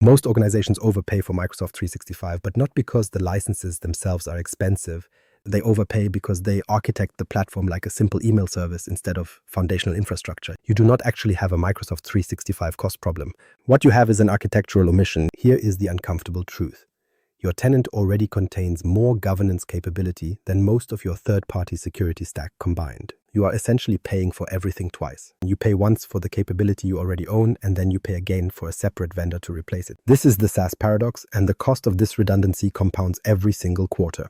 Most organizations overpay for Microsoft 365, but not because the licenses themselves are expensive. They overpay because they architect the platform like a simple email service instead of foundational infrastructure. You do not actually have a Microsoft 365 cost problem. What you have is an architectural omission. Here is the uncomfortable truth. Your tenant already contains more governance capability than most of your third-party security stack combined. You are essentially paying for everything twice. You pay once for the capability you already own, and then you pay again for a separate vendor to replace it. This is the SaaS paradox, and the cost of this redundancy compounds every single quarter.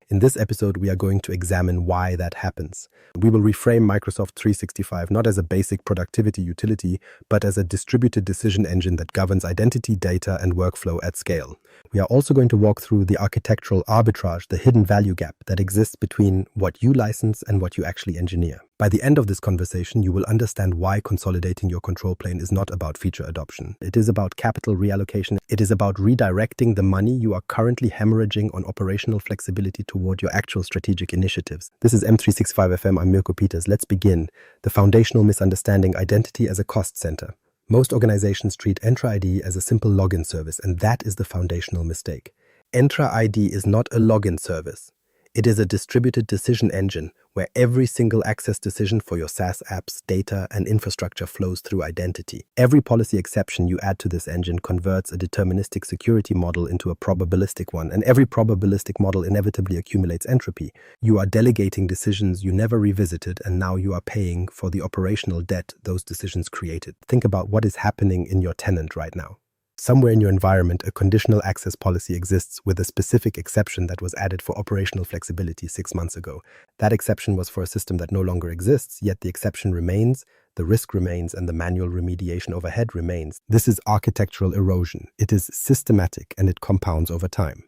In this episode, we are going to examine why that happens. We will reframe Microsoft 365 not as a basic productivity utility, but as a distributed decision engine that governs identity, data, and workflow at scale. We are also going to walk through the architectural arbitrage, the hidden value gap that exists between what you license and what you actually engineer. By the end of this conversation, you will understand why consolidating your control plane is not about feature adoption. It is about capital reallocation. It is about redirecting the money you are currently hemorrhaging on operational flexibility toward your actual strategic initiatives. This is M365 FM. I'm Mirko Peters. Let's begin. The foundational misunderstanding: identity as a cost center. Most organizations treat Entra ID as a simple login service, and that is the foundational mistake. Entra ID is not a login service. It is a distributed decision engine where every single access decision for your SaaS apps, data, and infrastructure flows through identity. Every policy exception you add to this engine converts a deterministic security model into a probabilistic one, and every probabilistic model inevitably accumulates entropy. You are delegating decisions you never revisited, and now you are paying for the operational debt those decisions created. Think about what is happening in your tenant right now. Somewhere in your environment, a conditional access policy exists with a specific exception that was added for operational flexibility 6 months ago. That exception was for a system that no longer exists, yet the exception remains, the risk remains, and the manual remediation overhead remains. This is architectural erosion. It is systematic, and it compounds over time.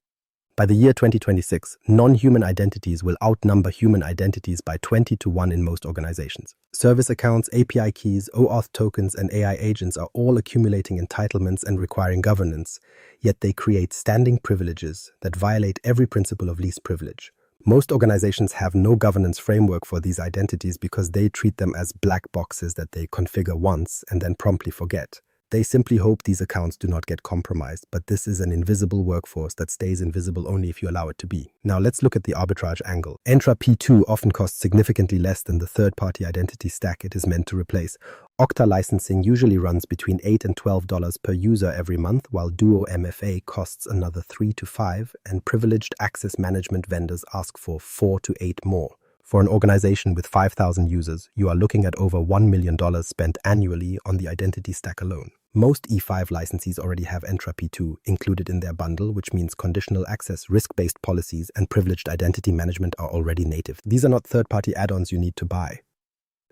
By the year 2026, non-human identities will outnumber human identities by 20 to 1 in most organizations. Service accounts, API keys, OAuth tokens, and AI agents are all accumulating entitlements and requiring governance, yet they create standing privileges that violate every principle of least privilege. Most organizations have no governance framework for these identities because they treat them as black boxes that they configure once and then promptly forget. They simply hope these accounts do not get compromised, but this is an invisible workforce that stays invisible only if you allow it to be. Now let's look at the arbitrage angle. Entra P2 often costs significantly less than the third-party identity stack it is meant to replace. Okta licensing usually runs between $8 and $12 per user every month, while Duo MFA costs another $3 to $5, and privileged access management vendors ask for $4 to $8 more. For an organization with 5,000 users, you are looking at over $1 million spent annually on the identity stack alone. Most E5 licensees already have Entra P2 included in their bundle, which means conditional access, risk-based policies, and privileged identity management are already native. These are not third-party add-ons you need to buy.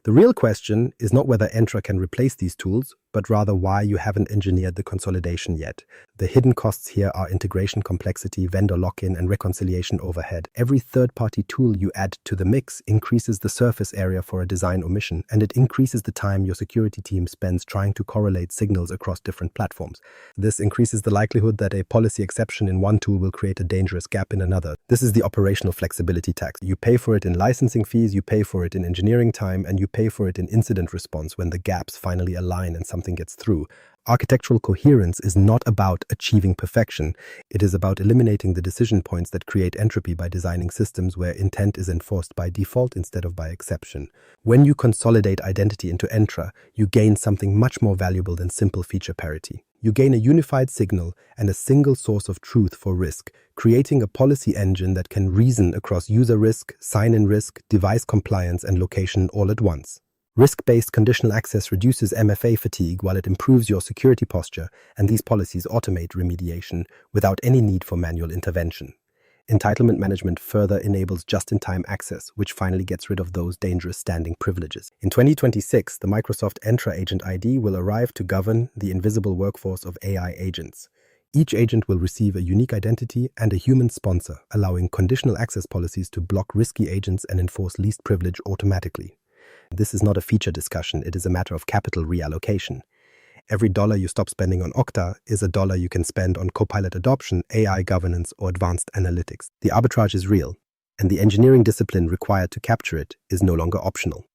The real question is not whether Entra can replace these tools, but rather why you haven't engineered the consolidation yet. The hidden costs here are integration complexity, vendor lock-in, and reconciliation overhead. Every third-party tool you add to the mix increases the surface area for a design omission, and it increases the time your security team spends trying to correlate signals across different platforms. This increases the likelihood that a policy exception in one tool will create a dangerous gap in another. This is the operational flexibility tax. You pay for it in licensing fees, you pay for it in engineering time, and you pay for it in incident response when the gaps finally align and something gets through. Architectural coherence is not about achieving perfection. It is about eliminating the decision points that create entropy by designing systems where intent is enforced by default instead of by exception. When you consolidate identity into Entra, you gain something much more valuable than simple feature parity. You gain a unified signal and a single source of truth for risk, creating a policy engine that can reason across user risk, sign-in risk, device compliance, and location all at once. Risk-based conditional access reduces MFA fatigue while it improves your security posture, and these policies automate remediation without any need for manual intervention. Entitlement management further enables just-in-time access, which finally gets rid of those dangerous standing privileges. In 2026, the Microsoft Entra Agent ID will arrive to govern the invisible workforce of AI agents. Each agent will receive a unique identity and a human sponsor, allowing conditional access policies to block risky agents and enforce least privilege automatically. This is not a feature discussion, it is a matter of capital reallocation. Every dollar you stop spending on Okta is a dollar you can spend on Copilot adoption, AI governance, or advanced analytics. The arbitrage is real, and the engineering discipline required to capture it is no longer optional.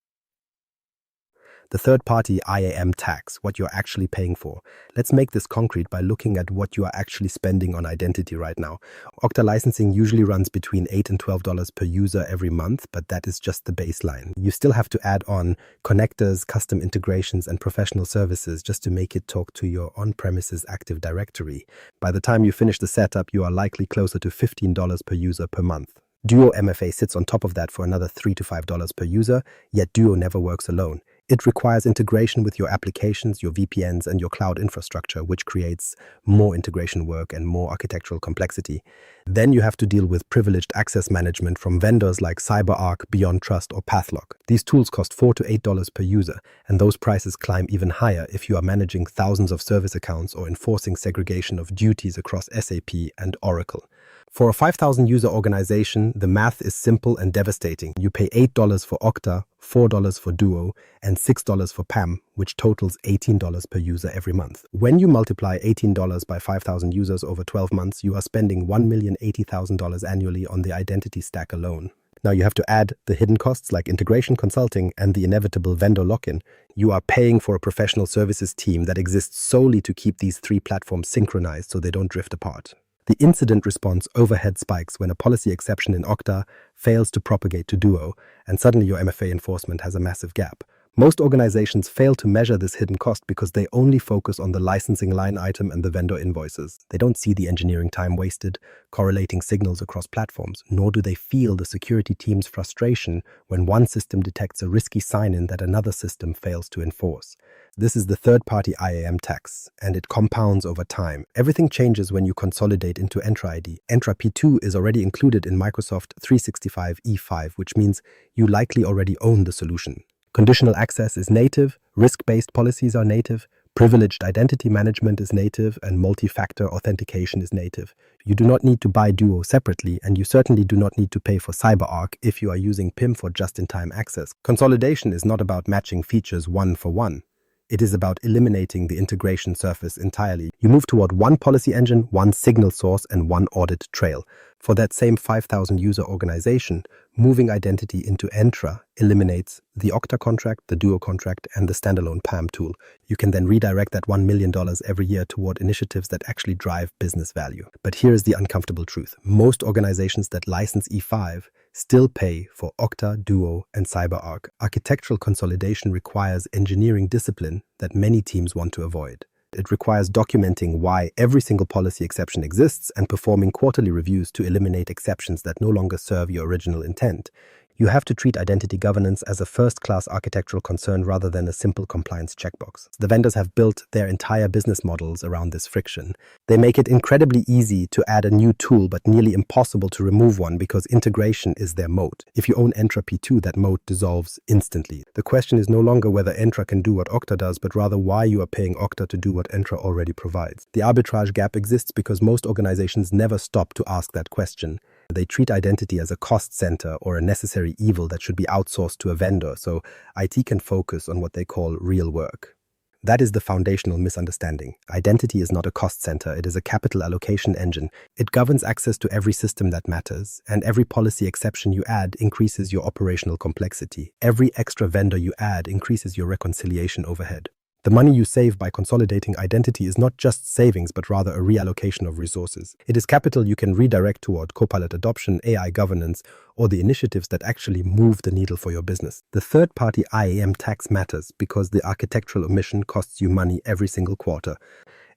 The third-party IAM tax, what you're actually paying for. Let's make this concrete by looking at what you are actually spending on identity right now. Okta licensing usually runs between $8 and $12 per user every month, but that is just the baseline. You still have to add on connectors, custom integrations, and professional services just to make it talk to your on-premises Active Directory. By the time you finish the setup, you are likely closer to $15 per user per month. Duo MFA sits on top of that for another $3 to $5 per user, yet Duo never works alone. It requires integration with your applications, your VPNs, and your cloud infrastructure, which creates more integration work and more architectural complexity. Then you have to deal with privileged access management from vendors like CyberArk, Beyond Trust, or Pathlock. These tools cost $4 to $8 per user, and those prices climb even higher if you are managing thousands of service accounts or enforcing segregation of duties across SAP and Oracle. For a 5,000 user organization, the math is simple and devastating. You pay $8 for Okta, $4 for Duo, and $6 for PAM, which totals $18 per user every month. When you multiply $18 by 5,000 users over 12 months, you are spending $1,080,000 annually on the identity stack alone. Now you have to add the hidden costs like integration consulting and the inevitable vendor lock-in. You are paying for a professional services team that exists solely to keep these three platforms synchronized so they don't drift apart. The incident response overhead spikes when a policy exception in Okta fails to propagate to Duo, and suddenly your MFA enforcement has a massive gap. Most organizations fail to measure this hidden cost because they only focus on the licensing line item and the vendor invoices. They don't see the engineering time wasted, correlating signals across platforms, nor do they feel the security team's frustration when one system detects a risky sign-in that another system fails to enforce. This is the third-party IAM tax, and it compounds over time. Everything changes when you consolidate into Entra ID. Entra P2 is already included in Microsoft 365 E5, which means you likely already own the solution. Conditional access is native, risk-based policies are native, privileged identity management is native, and multi-factor authentication is native. You do not need to buy Duo separately, and you certainly do not need to pay for CyberArk if you are using PIM for just-in-time access. Consolidation is not about matching features one for one. It is about eliminating the integration surface entirely. You move toward one policy engine, one signal source, and one audit trail. For that same 5,000 user organization, moving identity into Entra eliminates the Okta contract, the Duo contract, and the standalone PAM tool. You can then redirect that $1 million every year toward initiatives that actually drive business value. But here is the uncomfortable truth. Most organizations that license E5 still pay for Okta, Duo, and CyberArk. Architectural consolidation requires engineering discipline that many teams want to avoid. It requires documenting why every single policy exception exists and performing quarterly reviews to eliminate exceptions that no longer serve your original intent. You have to treat identity governance as a first-class architectural concern rather than a simple compliance checkbox. The vendors have built their entire business models around this friction. They make it incredibly easy to add a new tool, but nearly impossible to remove one because integration is their moat. If you own Entra P2, that moat dissolves instantly. The question is no longer whether Entra can do what Okta does, but rather why you are paying Okta to do what Entra already provides. The arbitrage gap exists because most organizations never stop to ask that question. They treat identity as a cost center or a necessary evil that should be outsourced to a vendor, so IT can focus on what they call real work. That is the foundational misunderstanding. Identity is not a cost center, it is a capital allocation engine. It governs access to every system that matters, and every policy exception you add increases your operational complexity. Every extra vendor you add increases your reconciliation overhead. The money you save by consolidating identity is not just savings, but rather a reallocation of resources. It is capital you can redirect toward Copilot adoption, AI governance, or the initiatives that actually move the needle for your business. The third-party IAM tax matters because the architectural omission costs you money every single quarter.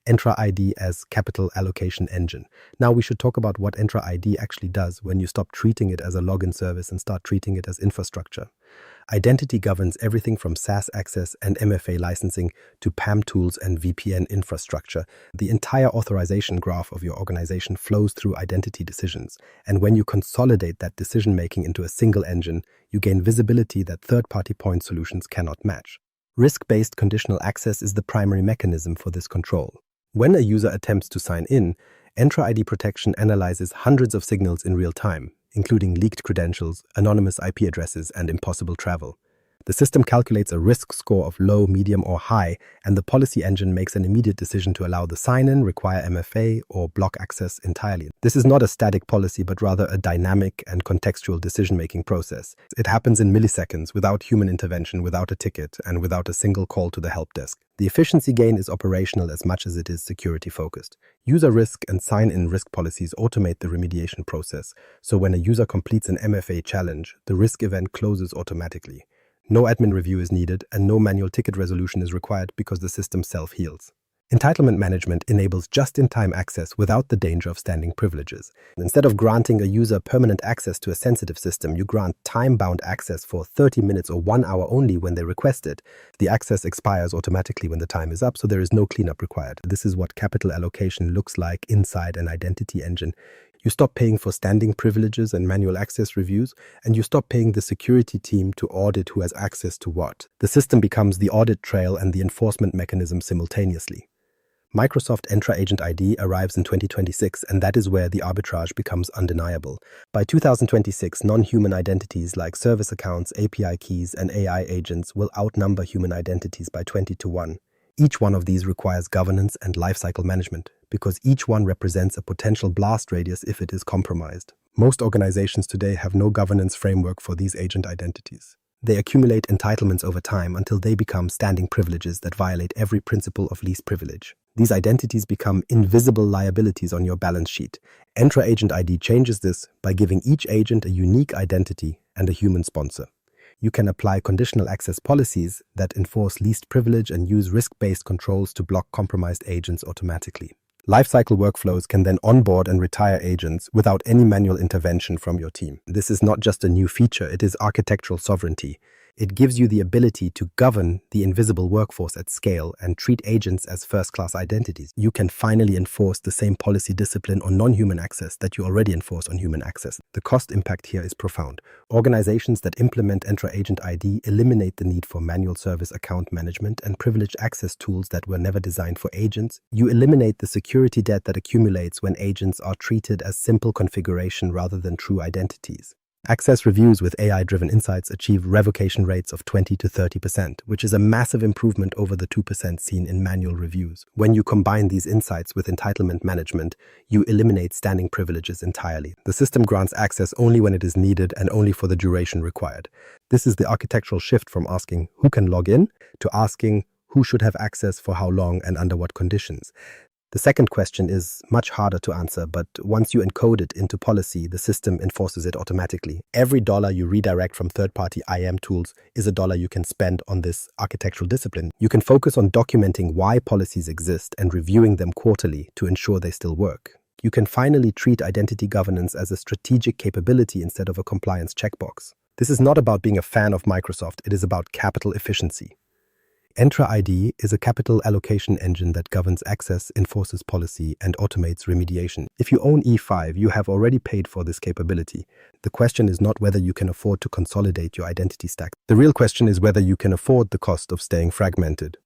Entra ID as capital allocation engine. Now we should talk about what Entra ID actually does when you stop treating it as a login service and start treating it as infrastructure. Identity governs everything from SaaS access and MFA licensing to PAM tools and VPN infrastructure. The entire authorization graph of your organization flows through identity decisions. And when you consolidate that decision-making into a single engine, you gain visibility that third-party point solutions cannot match. Risk-based conditional access is the primary mechanism for this control. When a user attempts to sign in, Entra ID protection analyzes hundreds of signals in real time, including leaked credentials, anonymous IP addresses, and impossible travel. The system calculates a risk score of low, medium, or high, and the policy engine makes an immediate decision to allow the sign-in, require MFA, or block access entirely. This is not a static policy, but rather a dynamic and contextual decision-making process. It happens in milliseconds, without human intervention, without a ticket, and without a single call to the help desk. The efficiency gain is operational as much as it is security-focused. User risk and sign-in risk policies automate the remediation process, so when a user completes an MFA challenge, the risk event closes automatically. No admin review is needed, and no manual ticket resolution is required because the system self-heals. Entitlement management enables just-in-time access without the danger of standing privileges. Instead of granting a user permanent access to a sensitive system, you grant time-bound access for 30 minutes or 1 hour only when they request it. The access expires automatically when the time is up, so there is no cleanup required. This is what capital allocation looks like inside an identity engine. You stop paying for standing privileges and manual access reviews, and you stop paying the security team to audit who has access to what. The system becomes the audit trail and the enforcement mechanism simultaneously. Microsoft Entra Agent ID arrives in 2026, and that is where the arbitrage becomes undeniable. By 2026, non-human identities like service accounts, API keys, and AI agents will outnumber human identities by 20-1. Each one of these requires governance and lifecycle management, because each one represents a potential blast radius if it is compromised. Most organizations today have no governance framework for these agent identities. They accumulate entitlements over time until they become standing privileges that violate every principle of least privilege. These identities become invisible liabilities on your balance sheet. Entra Agent ID changes this by giving each agent a unique identity and a human sponsor. You can apply conditional access policies that enforce least privilege and use risk-based controls to block compromised agents automatically. Lifecycle workflows can then onboard and retire agents without any manual intervention from your team. This is not just a new feature, it is architectural sovereignty. It gives you the ability to govern the invisible workforce at scale and treat agents as first-class identities. You can finally enforce the same policy discipline on non-human access that you already enforce on human access. The cost impact here is profound. Organizations that implement Entra Agent ID eliminate the need for manual service account management and privileged access tools that were never designed for agents. You eliminate the security debt that accumulates when agents are treated as simple configuration rather than true identities. Access reviews with AI-driven insights achieve revocation rates of 20-30%, which is a massive improvement over the 2% seen in manual reviews. When you combine these insights with entitlement management, you eliminate standing privileges entirely. The system grants access only when it is needed and only for the duration required. This is the architectural shift from asking who can log in to asking who should have access for how long and under what conditions. The second question is much harder to answer, but once you encode it into policy, the system enforces it automatically. Every dollar you redirect from third-party IAM tools is a dollar you can spend on this architectural discipline. You can focus on documenting why policies exist and reviewing them quarterly to ensure they still work. You can finally treat identity governance as a strategic capability instead of a compliance checkbox. This is not about being a fan of Microsoft, it is about capital efficiency. Entra ID is a capital allocation engine that governs access, enforces policy, and automates remediation. If you own E5, you have already paid for this capability. The question is not whether you can afford to consolidate your identity stack. The real question is whether you can afford the cost of staying fragmented.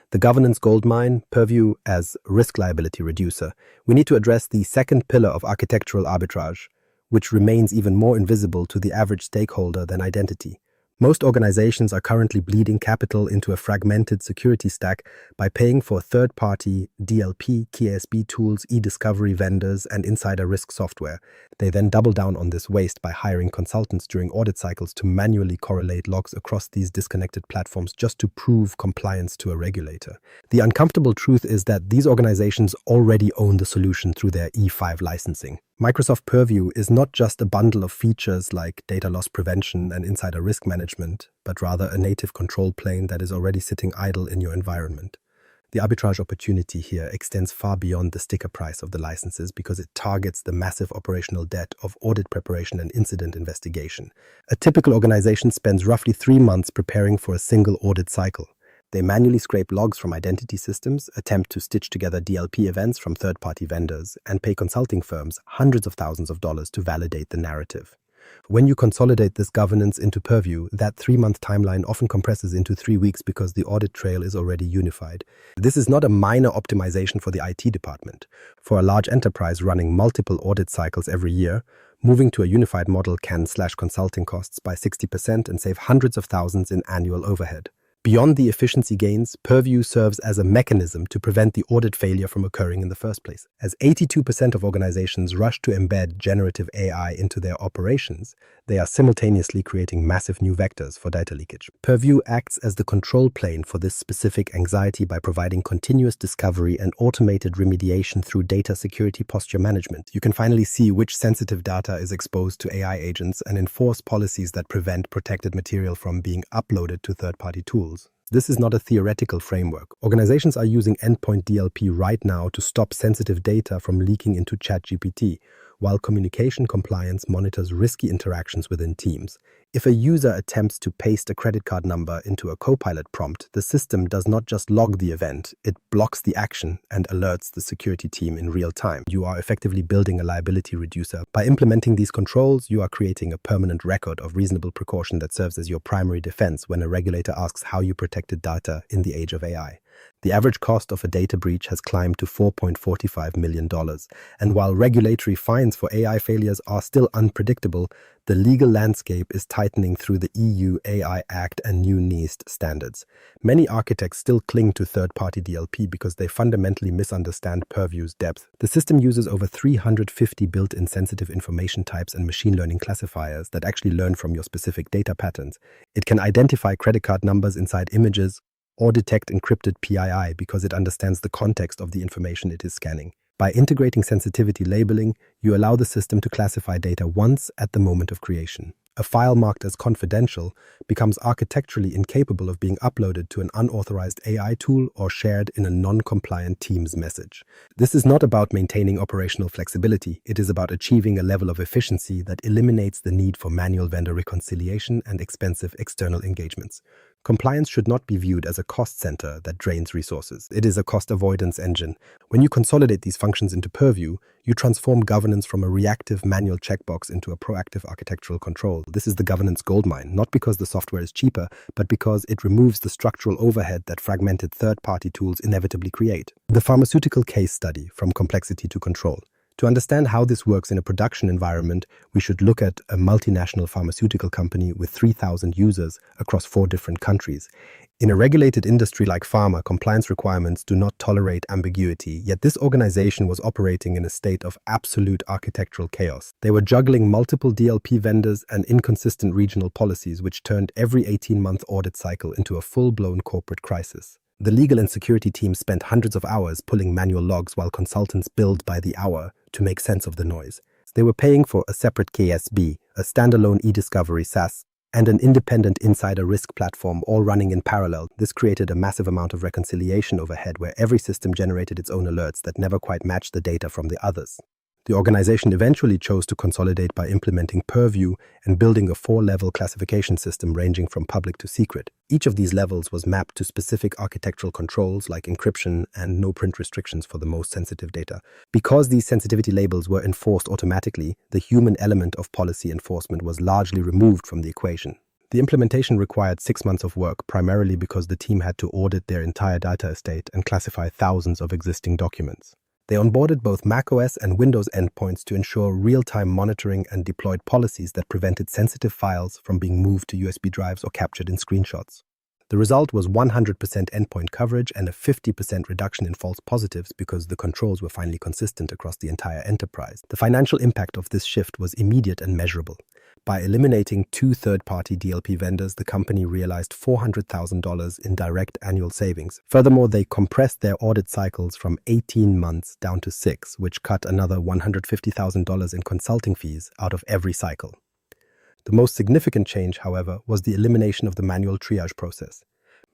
The governance goldmine, Purview as risk liability reducer. We need to address the second pillar of architectural arbitrage, which remains even more invisible to the average stakeholder than identity. Most organizations are currently bleeding capital into a fragmented security stack by paying for third-party DLP, KSB tools, e-discovery vendors, and insider risk software. They then double down on this waste by hiring consultants during audit cycles to manually correlate logs across these disconnected platforms just to prove compliance to a regulator. The uncomfortable truth is that these organizations already own the solution through their E5 licensing. Microsoft Purview is not just a bundle of features like data loss prevention and insider risk management, but rather a native control plane that is already sitting idle in your environment. The arbitrage opportunity here extends far beyond the sticker price of the licenses because it targets the massive operational debt of audit preparation and incident investigation. A typical organization spends roughly 3 months preparing for a single audit cycle. They manually scrape logs from identity systems, attempt to stitch together DLP events from third-party vendors, and pay consulting firms hundreds of thousands of dollars to validate the narrative. When you consolidate this governance into Purview, that 3-month timeline often compresses into 3 weeks because the audit trail is already unified. This is not a minor optimization for the IT department. For a large enterprise running multiple audit cycles every year, Moving to a unified model can slash consulting costs by 60% and save hundreds of thousands in annual overhead. Beyond the efficiency gains, Purview serves as a mechanism to prevent the audit failure from occurring in the first place. As 82% of organizations rush to embed generative AI into their operations, they are simultaneously creating massive new vectors for data leakage. Purview acts as the control plane for this specific anxiety by providing continuous discovery and automated remediation through data security posture management. You can finally see which sensitive data is exposed to AI agents and enforce policies that prevent protected material from being uploaded to third-party tools. This is not a theoretical framework. Organizations are using endpoint DLP right now to stop sensitive data from leaking into ChatGPT, while communication compliance monitors risky interactions within teams. If a user attempts to paste a credit card number into a Copilot prompt, the system does not just log the event, it blocks the action and alerts the security team in real time. You are effectively building a liability reducer. By implementing these controls, you are creating a permanent record of reasonable precaution that serves as your primary defense when a regulator asks how you protected data in the age of AI. The average cost of a data breach has climbed to $4.45 million, and while regulatory fines for AI failures are still unpredictable, the legal landscape is tightening through the EU AI Act and new NIST standards. Many architects still cling to third-party DLP because they fundamentally misunderstand Purview's depth. The system uses over 350 built-in sensitive information types and machine learning classifiers that actually learn from your specific data patterns. It can identify credit card numbers inside images, or detect encrypted PII because it understands the context of the information it is scanning. By integrating sensitivity labeling, you allow the system to classify data once at the moment of creation. A file marked as confidential becomes architecturally incapable of being uploaded to an unauthorized AI tool or shared in a non-compliant Teams message. This is not about maintaining operational flexibility. It is about achieving a level of efficiency that eliminates the need for manual vendor reconciliation and expensive external engagements. Compliance should not be viewed as a cost center that drains resources. It is a cost avoidance engine. When you consolidate these functions into Purview, you transform governance from a reactive manual checkbox into a proactive architectural control. This is the governance goldmine, not because the software is cheaper, but because it removes the structural overhead that fragmented third-party tools inevitably create. The pharmaceutical case study, from complexity to control. To understand how this works in a production environment, we should look at a multinational pharmaceutical company with 3,000 users across 4 different countries. In a regulated industry like pharma, compliance requirements do not tolerate ambiguity, yet this organization was operating in a state of absolute architectural chaos. They were juggling multiple DLP vendors and inconsistent regional policies, which turned every 18-month audit cycle into a full-blown corporate crisis. The legal and security team spent hundreds of hours pulling manual logs while consultants billed by the hour to make sense of the noise. They were paying for a separate KSB, a standalone e-discovery SaaS, and an independent insider risk platform all running in parallel. This created a massive amount of reconciliation overhead where every system generated its own alerts that never quite matched the data from the others. The organization eventually chose to consolidate by implementing Purview and building a 4-level classification system ranging from public to secret. Each of these levels was mapped to specific architectural controls like encryption and no-print restrictions for the most sensitive data. Because these sensitivity labels were enforced automatically, the human element of policy enforcement was largely removed from the equation. The implementation required 6 months of work, primarily because the team had to audit their entire data estate and classify thousands of existing documents. They onboarded both macOS and Windows endpoints to ensure real-time monitoring and deployed policies that prevented sensitive files from being moved to USB drives or captured in screenshots. The result was 100% endpoint coverage and a 50% reduction in false positives because the controls were finally consistent across the entire enterprise. The financial impact of this shift was immediate and measurable. By eliminating 2 third-party DLP vendors, the company realized $400,000 in direct annual savings. Furthermore, they compressed their audit cycles from 18 months down to 6, which cut another $150,000 in consulting fees out of every cycle. The most significant change, however, was the elimination of the manual triage process.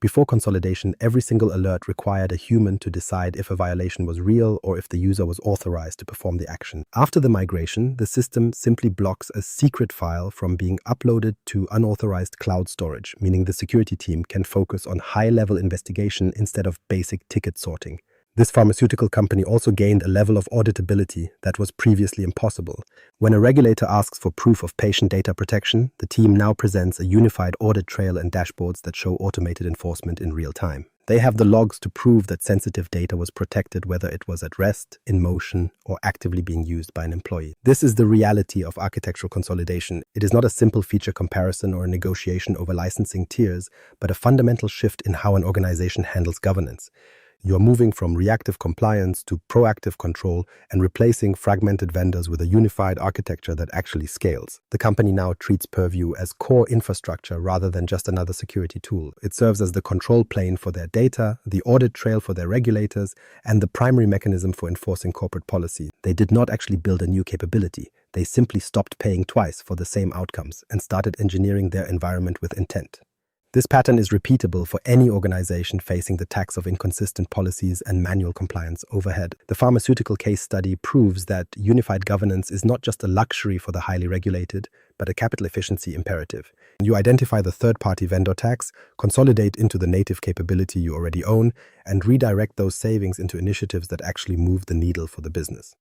Before consolidation, every single alert required a human to decide if a violation was real or if the user was authorized to perform the action. After the migration, the system simply blocks a secret file from being uploaded to unauthorized cloud storage, meaning the security team can focus on high-level investigation instead of basic ticket sorting. This pharmaceutical company also gained a level of auditability that was previously impossible. When a regulator asks for proof of patient data protection, the team now presents a unified audit trail and dashboards that show automated enforcement in real time. They have the logs to prove that sensitive data was protected, whether it was at rest, in motion, or actively being used by an employee. This is the reality of architectural consolidation. It is not a simple feature comparison or a negotiation over licensing tiers, but a fundamental shift in how an organization handles governance. You're moving from reactive compliance to proactive control and replacing fragmented vendors with a unified architecture that actually scales. The company now treats Purview as core infrastructure rather than just another security tool. It serves as the control plane for their data, the audit trail for their regulators, and the primary mechanism for enforcing corporate policy. They did not actually build a new capability. They simply stopped paying twice for the same outcomes and started engineering their environment with intent. This pattern is repeatable for any organization facing the tax of inconsistent policies and manual compliance overhead. The pharmaceutical case study proves that unified governance is not just a luxury for the highly regulated, but a capital efficiency imperative. You identify the third-party vendor tax, consolidate into the native capability you already own, and redirect those savings into initiatives that actually move the needle for the business.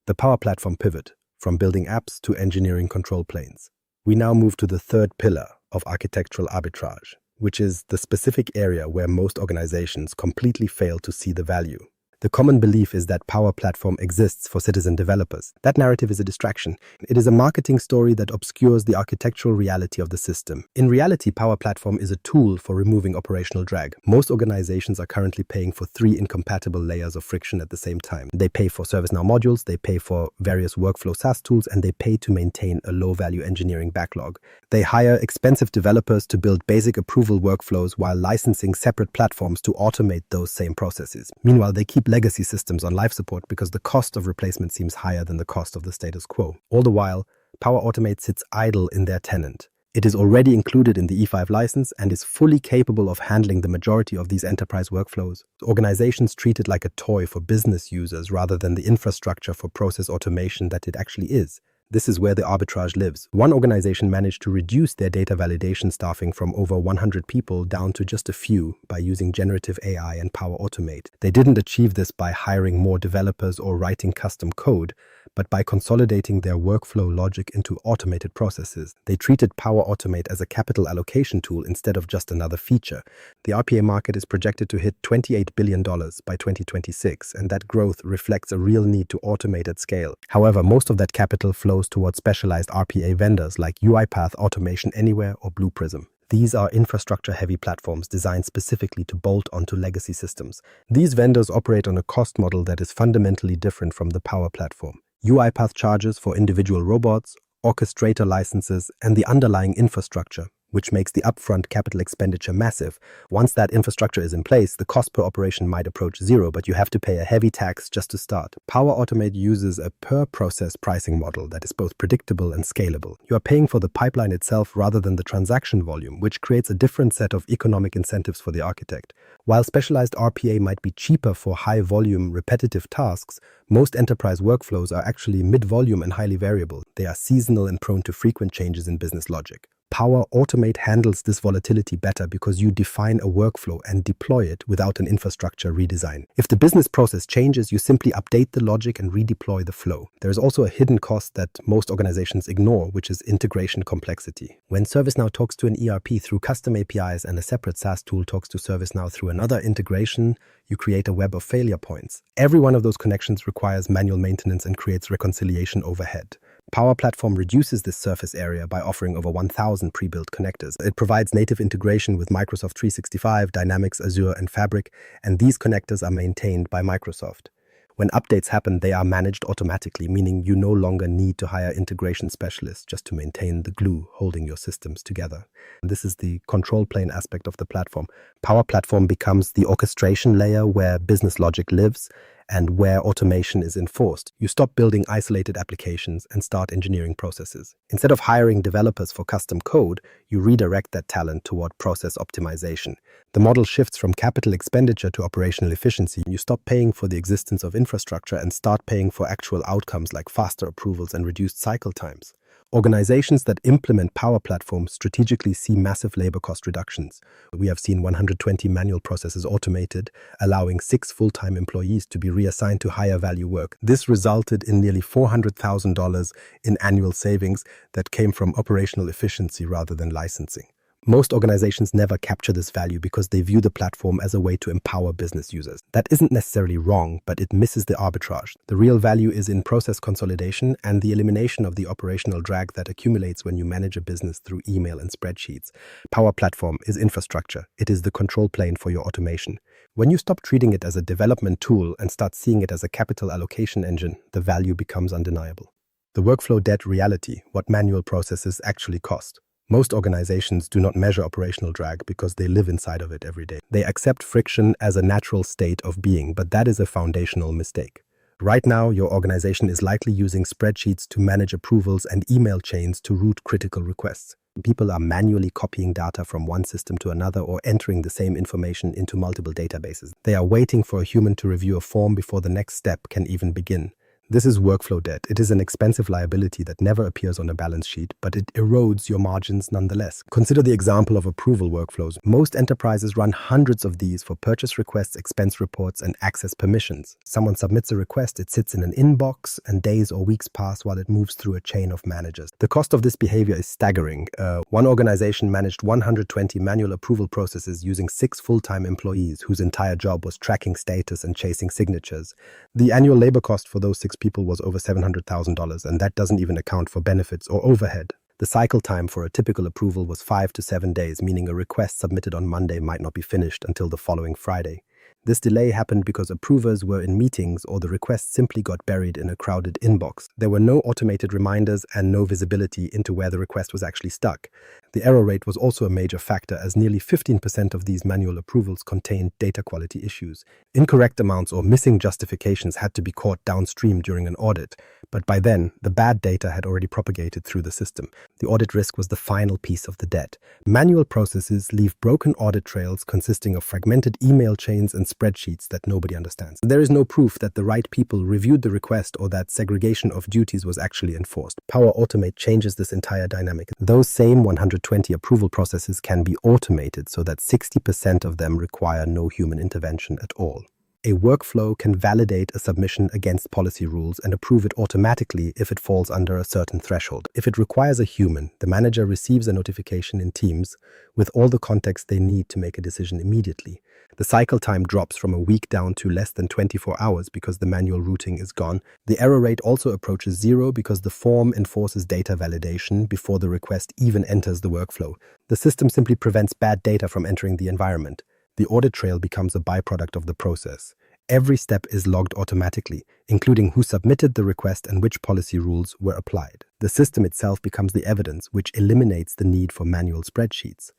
The Power Platform pivot from building apps to engineering control planes. We now move to the third pillar of architectural arbitrage, which is the specific area where most organizations completely fail to see the value. The common belief is that Power Platform exists for citizen developers. That narrative is a distraction. It is a marketing story that obscures the architectural reality of the system. In reality, Power Platform is a tool for removing operational drag. Most organizations are currently paying for 3 incompatible layers of friction at the same time. They pay for ServiceNow modules, they pay for various workflow SaaS tools, and they pay to maintain a low-value engineering backlog. They hire expensive developers to build basic approval workflows while licensing separate platforms to automate those same processes. Meanwhile, they keep legacy systems on life support because the cost of replacement seems higher than the cost of the status quo. All the while, Power Automate sits idle in their tenant. It is already included in the E5 license and is fully capable of handling the majority of these enterprise workflows. Organizations treat it like a toy for business users rather than the infrastructure for process automation that it actually is. This is where the arbitrage lives. One organization managed to reduce their data validation staffing from over 100 people down to just a few by using generative AI and Power Automate. They didn't achieve this by hiring more developers or writing custom code, but by consolidating their workflow logic into automated processes. They treated Power Automate as a capital allocation tool instead of just another feature. The RPA market is projected to hit $28 billion by 2026, and that growth reflects a real need to automate at scale. However, most of that capital flows towards specialized RPA vendors like UiPath, Automation Anywhere, or Blue Prism. These are infrastructure-heavy platforms designed specifically to bolt onto legacy systems. These vendors operate on a cost model that is fundamentally different from the Power Platform. UiPath charges for individual robots, orchestrator licenses, and the underlying infrastructure, which makes the upfront capital expenditure massive. Once that infrastructure is in place, the cost per operation might approach zero, but you have to pay a heavy tax just to start. Power Automate uses a per-process pricing model that is both predictable and scalable. You are paying for the pipeline itself rather than the transaction volume, which creates a different set of economic incentives for the architect. While specialized RPA might be cheaper for high-volume, repetitive tasks, most enterprise workflows are actually mid-volume and highly variable. They are seasonal and prone to frequent changes in business logic. Power Automate handles this volatility better because you define a workflow and deploy it without an infrastructure redesign. If the business process changes, you simply update the logic and redeploy the flow. There is also a hidden cost that most organizations ignore, which is integration complexity. When ServiceNow talks to an ERP through custom APIs and a separate SaaS tool talks to ServiceNow through another integration, you create a web of failure points. Every one of those connections requires manual maintenance and creates reconciliation overhead. Power Platform reduces this surface area by offering over 1,000 pre-built connectors. It provides native integration with Microsoft 365, Dynamics, Azure, and Fabric, and these connectors are maintained by Microsoft. When updates happen, they are managed automatically, meaning you no longer need to hire integration specialists just to maintain the glue holding your systems together. This is the control plane aspect of the platform. Power Platform becomes the orchestration layer where business logic lives and where automation is enforced. You stop building isolated applications and start engineering processes. Instead of hiring developers for custom code, you redirect that talent toward process optimization. The model shifts from capital expenditure to operational efficiency. You stop paying for the existence of infrastructure and start paying for actual outcomes like faster approvals and reduced cycle times. Organizations that implement Power Platforms strategically see massive labor cost reductions. We have seen 120 manual processes automated, allowing 6 full-time employees to be reassigned to higher value work. This resulted in nearly $400,000 in annual savings that came from operational efficiency rather than licensing. Most organizations never capture this value because they view the platform as a way to empower business users. That isn't necessarily wrong, but it misses the arbitrage. The real value is in process consolidation and the elimination of the operational drag that accumulates when you manage a business through email and spreadsheets. Power Platform is infrastructure. It is the control plane for your automation. When you stop treating it as a development tool and start seeing it as a capital allocation engine, the value becomes undeniable. The workflow debt reality, what manual processes actually cost. Most organizations do not measure operational drag because they live inside of it every day. They accept friction as a natural state of being, but that is a foundational mistake. Right now, your organization is likely using spreadsheets to manage approvals and email chains to route critical requests. People are manually copying data from one system to another or entering the same information into multiple databases. They are waiting for a human to review a form before the next step can even begin. This is workflow debt. It is an expensive liability that never appears on a balance sheet, but it erodes your margins nonetheless. Consider the example of approval workflows. Most enterprises run hundreds of these for purchase requests, expense reports, and access permissions. Someone submits a request, it sits in an inbox, and days or weeks pass while it moves through a chain of managers. The cost of this behavior is staggering. One organization managed 120 manual approval processes using 6 full-time employees whose entire job was tracking status and chasing signatures. The annual labor cost for those 6 people was over $700,000, and that doesn't even account for benefits or overhead. The cycle time for a typical approval was 5 to 7 days, meaning a request submitted on Monday might not be finished until the following Friday. This delay happened because approvers were in meetings or the request simply got buried in a crowded inbox. There were no automated reminders and no visibility into where the request was actually stuck. The error rate was also a major factor, as nearly 15% of these manual approvals contained data quality issues. Incorrect amounts or missing justifications had to be caught downstream during an audit, but by then, the bad data had already propagated through the system. The audit risk was the final piece of the debt. Manual processes leave broken audit trails consisting of fragmented email chains and spreadsheets that nobody understands. There is no proof that the right people reviewed the request or that segregation of duties was actually enforced. Power Automate changes this entire dynamic. Those same 120 approval processes can be automated so that 60% of them require no human intervention at all. A workflow can validate a submission against policy rules and approve it automatically if it falls under a certain threshold. If it requires a human, the manager receives a notification in Teams with all the context they need to make a decision immediately. The cycle time drops from a week down to less than 24 hours because the manual routing is gone. The error rate also approaches 0 because the form enforces data validation before the request even enters the workflow. The system simply prevents bad data from entering the environment. The audit trail becomes a byproduct of the process. Every step is logged automatically, including who submitted the request and which policy rules were applied. The system itself becomes the evidence, which eliminates the need for manual spreadsheets.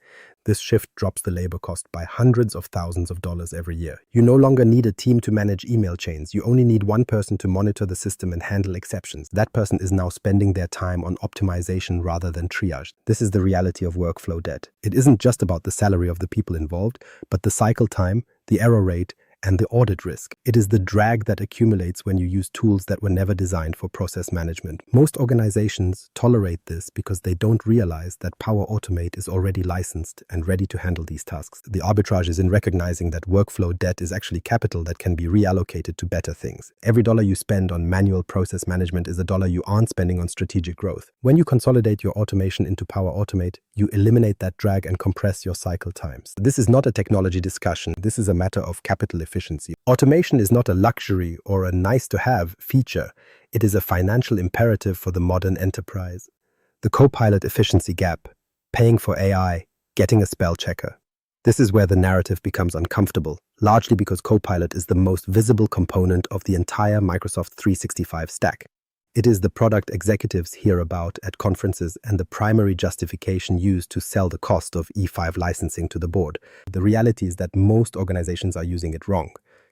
This shift drops the labor cost by hundreds of thousands of dollars every year. You no longer need a team to manage email chains. You only need one person to monitor the system and handle exceptions. That person is now spending their time on optimization rather than triage. This is the reality of workflow debt. It isn't just about the salary of the people involved, but the cycle time, the error rate, and the audit risk. It is the drag that accumulates when you use tools that were never designed for process management. Most organizations tolerate this because they don't realize that Power Automate is already licensed and ready to handle these tasks. The arbitrage is in recognizing that workflow debt is actually capital that can be reallocated to better things. Every dollar you spend on manual process management is a dollar you aren't spending on strategic growth. When you consolidate your automation into Power Automate, you eliminate that drag and compress your cycle times. This is not a technology discussion. This is a matter of capital efficiency. Automation is not a luxury or a nice-to-have feature. It is a financial imperative for the modern enterprise. The Copilot efficiency gap, paying for AI, getting a spell checker. This is where the narrative becomes uncomfortable, largely because Copilot is the most visible component of the entire Microsoft 365 stack. It is the product executives hear about at conferences and the primary justification used to sell the cost of E5 licensing to the board. The reality is that most organizations are using it wrong.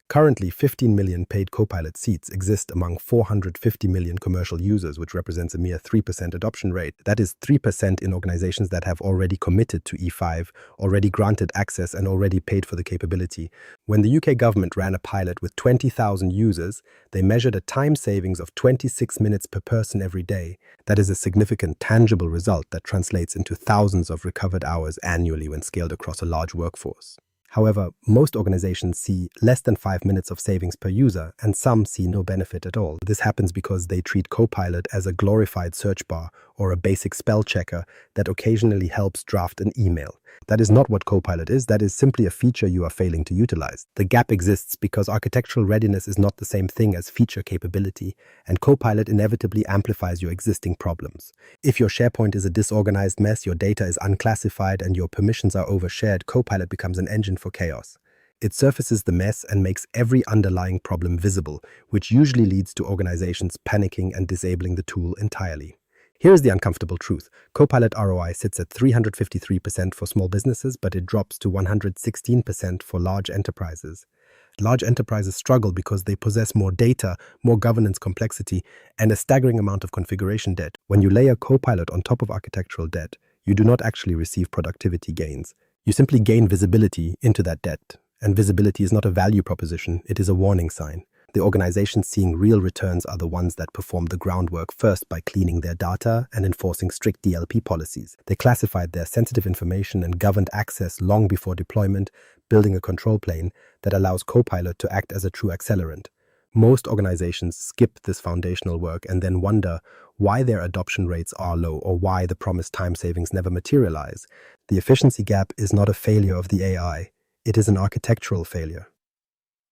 Currently, 15 million paid Copilot seats exist among 450 million commercial users, which represents a mere 3% adoption rate. That is 3% in organizations that have already committed to E5, already granted access, and already paid for the capability. When the UK government ran a pilot with 20,000 users, they measured a time savings of 26 minutes per person every day. That is a significant, tangible result that translates into thousands of recovered hours annually when scaled across a large workforce. However, most organizations see less than 5 minutes of savings per user, and some see no benefit at all. This happens because they treat Copilot as a glorified search bar or a basic spell checker that occasionally helps draft an email. That is not what Copilot is. That is simply a feature you are failing to utilize. The gap exists because architectural readiness is not the same thing as feature capability, and Copilot inevitably amplifies your existing problems. If your SharePoint is a disorganized mess, your data is unclassified, and your permissions are overshared, Copilot becomes an engine for chaos. It surfaces the mess and makes every underlying problem visible, which usually leads to organizations panicking and disabling the tool entirely. Here is the uncomfortable truth. Copilot ROI sits at 353% for small businesses, but it drops to 116% for large enterprises. Large enterprises struggle because they possess more data, more governance complexity, and a staggering amount of configuration debt. When you layer Copilot on top of architectural debt, you do not actually receive productivity gains. You simply gain visibility into that debt. And visibility is not a value proposition, it is a warning sign. The organizations seeing real returns are the ones that perform the groundwork first by cleaning their data and enforcing strict DLP policies. They classified their sensitive information and governed access long before deployment, building a control plane that allows Copilot to act as a true accelerant. Most organizations skip this foundational work and then wonder why their adoption rates are low or why the promised time savings never materialize. The efficiency gap is not a failure of the AI, it is an architectural failure.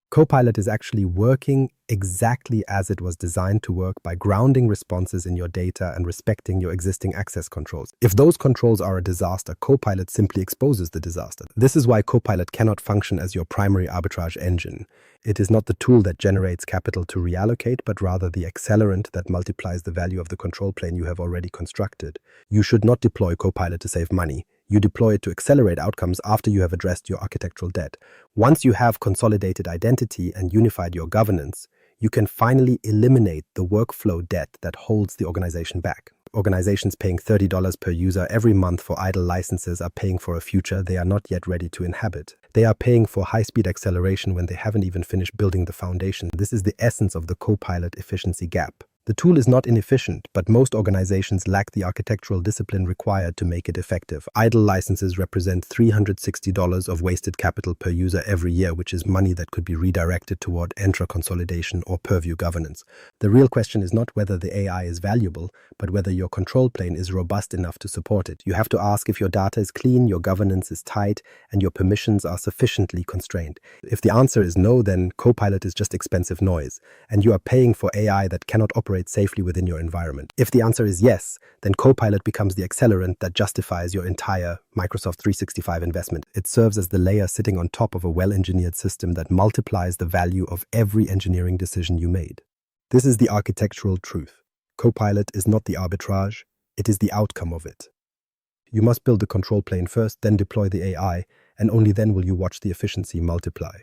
Copilot is actually working exactly as it was designed to work by grounding responses in your data and respecting your existing access controls. If those controls are a disaster, Copilot simply exposes the disaster. This is why Copilot cannot function as your primary arbitrage engine. It is not the tool that generates capital to reallocate, but rather the accelerant that multiplies the value of the control plane you have already constructed. You should not deploy Copilot to save money. You deploy it to accelerate outcomes after you have addressed your architectural debt. Once you have consolidated identity and unified your governance, you can finally eliminate the workflow debt that holds the organization back. Organizations paying $30 per user every month for idle licenses are paying for a future they are not yet ready to inhabit. They are paying for high-speed acceleration when they haven't even finished building the foundation. This is the essence of the Copilot efficiency gap. The tool is not inefficient, but most organizations lack the architectural discipline required to make it effective. Idle licenses represent $360 of wasted capital per user every year, which is money that could be redirected toward Entra consolidation or purview governance. The real question is not whether the AI is valuable, but whether your control plane is robust enough to support it. You have to ask if your data is clean, your governance is tight, and your permissions are sufficiently constrained. If the answer is no, then Copilot is just expensive noise, and you are paying for AI that cannot operate safely within your environment. If the answer is yes, then Copilot becomes the accelerant that justifies your entire Microsoft 365 investment. It serves as the layer sitting on top of a well-engineered system that multiplies the value of every engineering decision you made. This is the architectural truth. Copilot is not the arbitrage, it is the outcome of it. You must build the control plane first, then deploy the AI, and only then will you watch the efficiency multiply.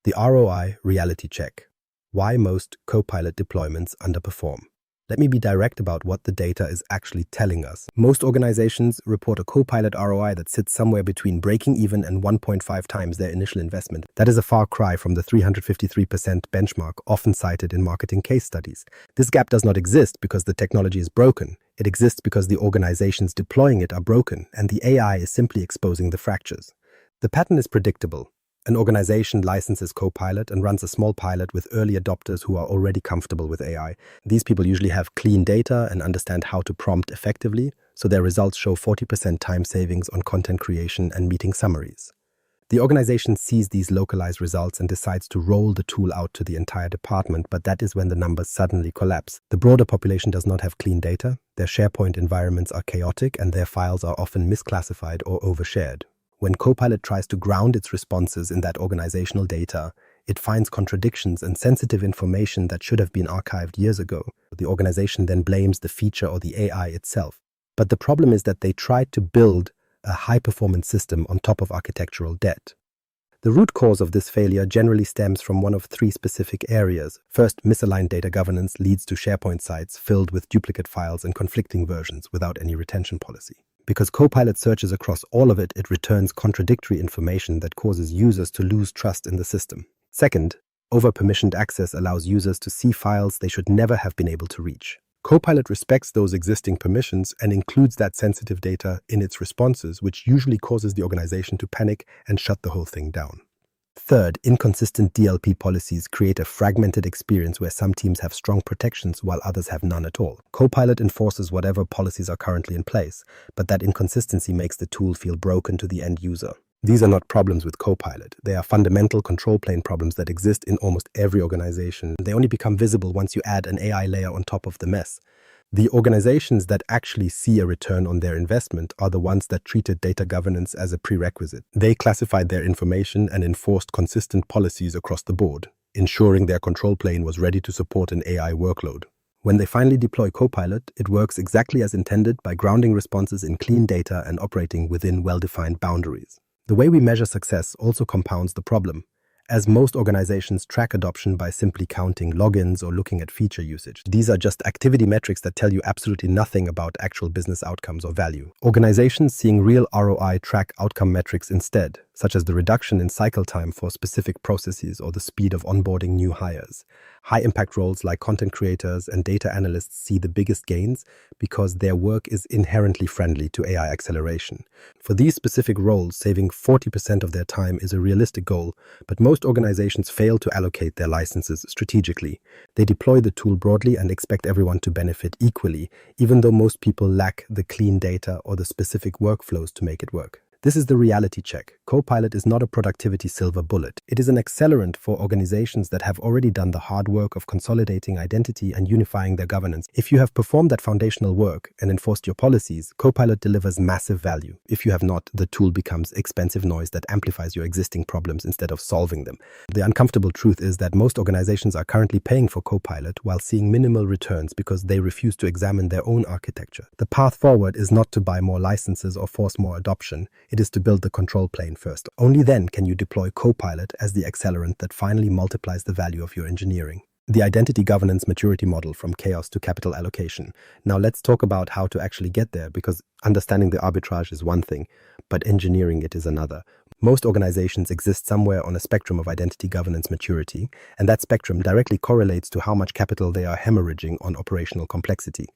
The ROI reality check. Why most Copilot deployments underperform. Let me be direct about what the data is actually telling us. Most organizations report a Copilot ROI that sits somewhere between breaking even and 1.5 times their initial investment. That is a far cry from the 353% benchmark often cited in marketing case studies. This gap does not exist because the technology is broken. It exists because the organizations deploying it are broken, and the AI is simply exposing the fractures. The pattern is predictable. An organization licenses Copilot and runs a small pilot with early adopters who are already comfortable with AI. These people usually have clean data and understand how to prompt effectively, so their results show 40% time savings on content creation and meeting summaries. The organization sees these localized results and decides to roll the tool out to the entire department, but that is when the numbers suddenly collapse. The broader population does not have clean data, their SharePoint environments are chaotic, and their files are often misclassified or overshared. When Copilot tries to ground its responses in that organizational data, it finds contradictions and sensitive information that should have been archived years ago. The organization then blames the feature or the AI itself. But the problem is that they tried to build a high-performance system on top of architectural debt. The root cause of this failure generally stems from one of three specific areas. First, misaligned data governance leads to SharePoint sites filled with duplicate files and conflicting versions without any retention policy. Because Copilot searches across all of it, it returns contradictory information that causes users to lose trust in the system. Second, over-permissioned access allows users to see files they should never have been able to reach. Copilot respects those existing permissions and includes that sensitive data in its responses, which usually causes the organization to panic and shut the whole thing down. Third, inconsistent DLP policies create a fragmented experience where some teams have strong protections while others have none at all. Copilot enforces whatever policies are currently in place, but that inconsistency makes the tool feel broken to the end user. These are not problems with Copilot. They are fundamental control plane problems that exist in almost every organization. They only become visible once you add an AI layer on top of the mess. The organizations that actually see a return on their investment are the ones that treated data governance as a prerequisite. They classified their information and enforced consistent policies across the board, ensuring their control plane was ready to support an AI workload. When they finally deploy Copilot, it works exactly as intended by grounding responses in clean data and operating within well-defined boundaries. The way we measure success also compounds the problem, as most organizations track adoption by simply counting logins or looking at feature usage. These are just activity metrics that tell you absolutely nothing about actual business outcomes or value. Organizations seeing real ROI track outcome metrics instead, such as the reduction in cycle time for specific processes or the speed of onboarding new hires. High-impact roles like content creators and data analysts see the biggest gains because their work is inherently friendly to AI acceleration. For these specific roles, saving 40% of their time is a realistic goal, but most organizations fail to allocate their licenses strategically. They deploy the tool broadly and expect everyone to benefit equally, even though most people lack the clean data or the specific workflows to make it work. This is the reality check. Copilot is not a productivity silver bullet. It is an accelerant for organizations that have already done the hard work of consolidating identity and unifying their governance. If you have performed that foundational work and enforced your policies, Copilot delivers massive value. If you have not, the tool becomes expensive noise that amplifies your existing problems instead of solving them. The uncomfortable truth is that most organizations are currently paying for Copilot while seeing minimal returns because they refuse to examine their own architecture. The path forward is not to buy more licenses or force more adoption. It is to build the control plane first. Only then can you deploy Copilot as the accelerant that finally multiplies the value of your engineering. The identity governance maturity model from chaos to capital allocation. Now let's talk about how to actually get there, because understanding the arbitrage is one thing, but engineering it is another. Most organizations exist somewhere on a spectrum of identity governance maturity, and that spectrum directly correlates to how much capital they are hemorrhaging on operational complexity.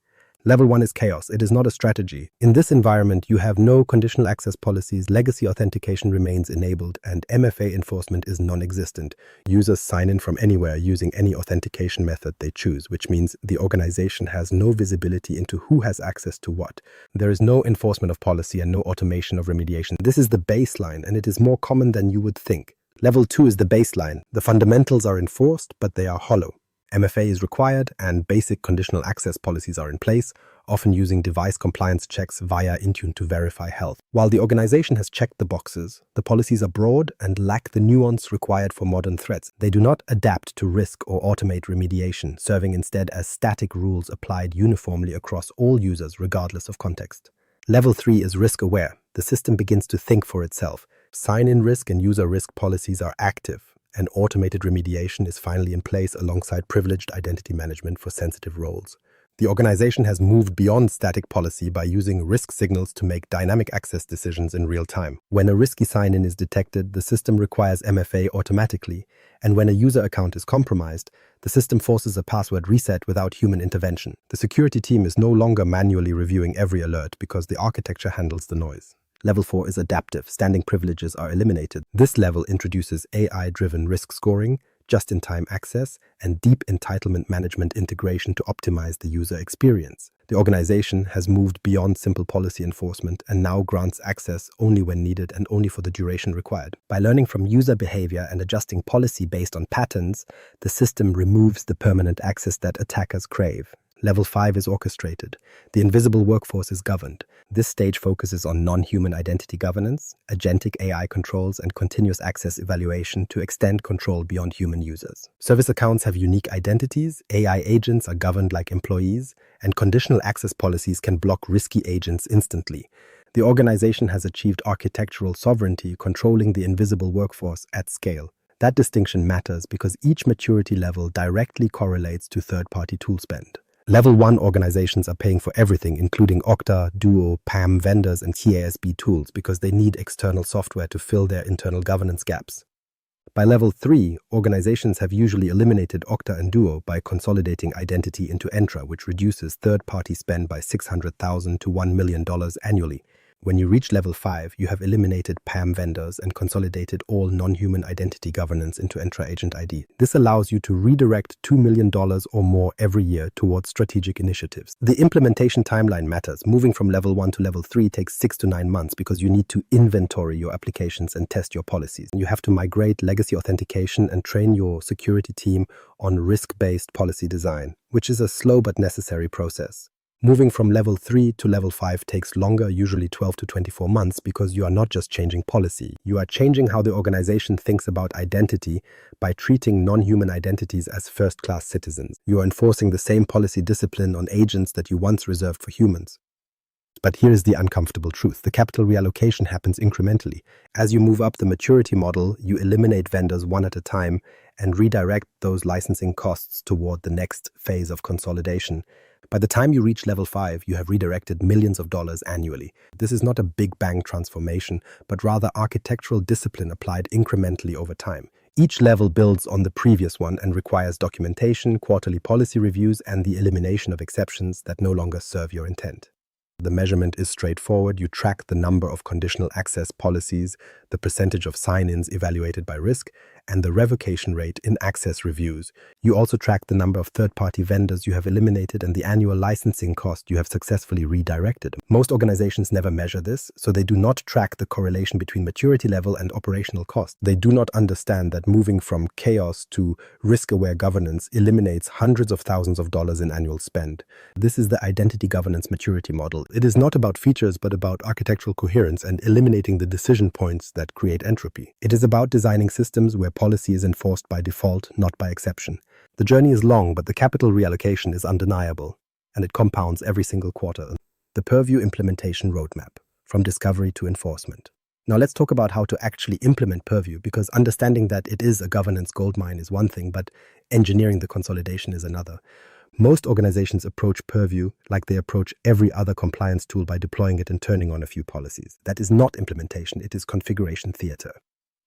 Level 1 is chaos. It is not a strategy. In this environment, you have no conditional access policies, legacy authentication remains enabled, and MFA enforcement is non-existent. Users sign in from anywhere using any authentication method they choose, which means the organization has no visibility into who has access to what. There is no enforcement of policy and no automation of remediation. This is the baseline, and it is more common than you would think. Level 2 is the baseline. The fundamentals are enforced, but they are hollow. MFA is required and basic conditional access policies are in place, often using device compliance checks via Intune to verify health. While the organization has checked the boxes, the policies are broad and lack the nuance required for modern threats. They do not adapt to risk or automate remediation, serving instead as static rules applied uniformly across all users regardless of context. Level 3 is risk-aware. The system begins to think for itself. Sign-in risk and user risk policies are active, and automated remediation is finally in place alongside privileged identity management for sensitive roles. The organization has moved beyond static policy by using risk signals to make dynamic access decisions in real time. When a risky sign-in is detected, the system requires MFA automatically, and when a user account is compromised, the system forces a password reset without human intervention. The security team is no longer manually reviewing every alert because the architecture handles the noise. Level 4 is adaptive. Standing privileges are eliminated. This level introduces AI-driven risk scoring, just-in-time access, and deep entitlement management integration to optimize the user experience. The organization has moved beyond simple policy enforcement and now grants access only when needed and only for the duration required. By learning from user behavior and adjusting policy based on patterns, the system removes the permanent access that attackers crave. Level 5 is orchestrated. The invisible workforce is governed. This stage focuses on non-human identity governance, agentic AI controls, and continuous access evaluation to extend control beyond human users. Service accounts have unique identities, AI agents are governed like employees, and conditional access policies can block risky agents instantly. The organization has achieved architectural sovereignty, controlling the invisible workforce at scale. That distinction matters because each maturity level directly correlates to third-party tool spend. Level 1 organizations are paying for everything, including Okta, Duo, PAM vendors, and CASB tools because they need external software to fill their internal governance gaps. By level 3, organizations have usually eliminated Okta and Duo by consolidating identity into Entra, which reduces third-party spend by $600,000 to $1 million annually. When you reach level 5, you have eliminated PAM vendors and consolidated all non-human identity governance into Entra Agent ID. This allows you to redirect $2 million or more every year towards strategic initiatives. The implementation timeline matters. Moving from level 1 to level 3 takes 6 to 9 months because you need to inventory your applications and test your policies. You have to migrate legacy authentication and train your security team on risk-based policy design, which is a slow but necessary process. Moving from level 3 to level 5 takes longer, usually 12 to 24 months, because you are not just changing policy. You are changing how the organization thinks about identity by treating non-human identities as first-class citizens. You are enforcing the same policy discipline on agents that you once reserved for humans. But here is the uncomfortable truth. The capital reallocation happens incrementally. As you move up the maturity model, you eliminate vendors one at a time and redirect those licensing costs toward the next phase of consolidation. By the time you reach level 5, you have redirected millions of dollars annually. This is not a big bang transformation, but rather architectural discipline applied incrementally over time. Each level builds on the previous one and requires documentation, quarterly policy reviews, and the elimination of exceptions that no longer serve your intent. The measurement is straightforward. You track the number of conditional access policies, the percentage of sign-ins evaluated by risk, and the revocation rate in access reviews. You also track the number of third-party vendors you have eliminated and the annual licensing cost you have successfully redirected. Most organizations never measure this, so they do not track the correlation between maturity level and operational cost. They do not understand that moving from chaos to risk-aware governance eliminates hundreds of thousands of dollars in annual spend. This is the identity governance maturity model. It is not about features, but about architectural coherence and eliminating the decision points that create entropy. It is about designing systems where policy is enforced by default, not by exception. The journey is long, but the capital reallocation is undeniable, and it compounds every single quarter. The Purview Implementation Roadmap, from discovery to enforcement. Now let's talk about how to actually implement Purview, because understanding that it is a governance goldmine is one thing, but engineering the consolidation is another. Most organizations approach Purview like they approach every other compliance tool by deploying it and turning on a few policies. That is not implementation, it is configuration theater.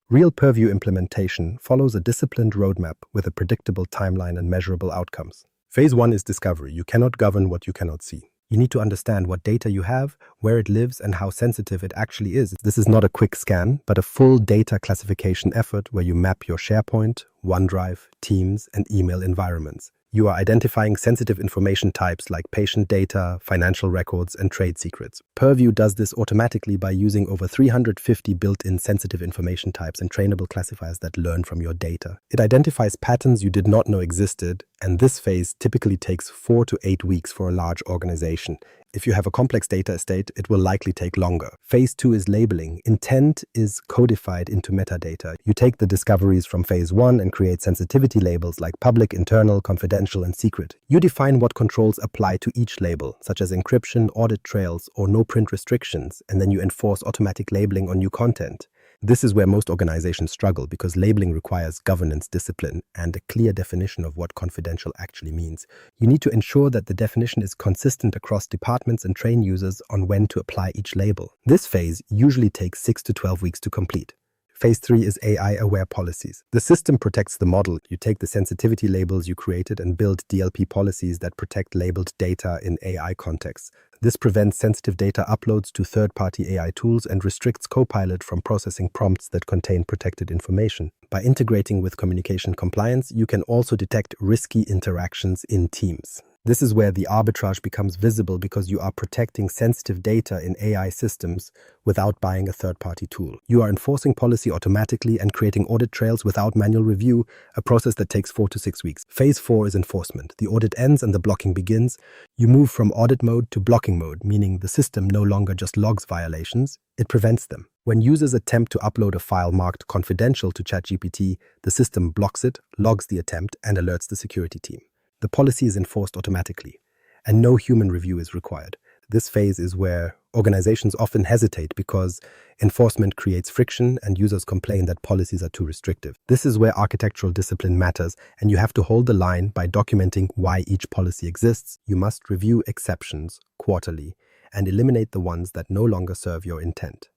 Real Purview implementation follows a disciplined roadmap with a predictable timeline and measurable outcomes. Phase 1 is discovery. You cannot govern what you cannot see. You need to understand what data you have, where it lives, and how sensitive it actually is. This is not a quick scan, but a full data classification effort where you map your SharePoint, OneDrive, Teams, and email environments. You are identifying sensitive information types like patient data, financial records, and trade secrets. Purview does this automatically by using over 350 built-in sensitive information types and trainable classifiers that learn from your data. It identifies patterns you did not know existed, and this phase typically takes 4 to 8 weeks for a large organization. If you have a complex data estate, it will likely take longer. Phase 2 is labeling. Intent is codified into metadata. You take the discoveries from phase 1 and create sensitivity labels like public, internal, confidential, and secret. You define what controls apply to each label, such as encryption, audit trails, or no print restrictions, and then you enforce automatic labeling on new content. This is where most organizations struggle because labeling requires governance discipline and a clear definition of what confidential actually means. You need to ensure that the definition is consistent across departments and train users on when to apply each label. This phase usually takes 6 to 12 weeks to complete. Phase 3 is AI-aware policies. The system protects the model. You take the sensitivity labels you created and build DLP policies that protect labeled data in AI contexts. This prevents sensitive data uploads to third-party AI tools and restricts Copilot from processing prompts that contain protected information. By integrating with communication compliance, you can also detect risky interactions in teams. This is where the arbitrage becomes visible because you are protecting sensitive data in AI systems without buying a third-party tool. You are enforcing policy automatically and creating audit trails without manual review, a process that takes 4 to 6 weeks. Phase 4 is enforcement. The audit ends and the blocking begins. You move from audit mode to blocking mode, meaning the system no longer just logs violations, it prevents them. When users attempt to upload a file marked confidential to ChatGPT, the system blocks it, logs the attempt, and alerts the security team. The policy is enforced automatically, and no human review is required. This phase is where organizations often hesitate because enforcement creates friction and users complain that policies are too restrictive. This is where architectural discipline matters, and you have to hold the line by documenting why each policy exists. You must review exceptions quarterly and eliminate the ones that no longer serve your intent.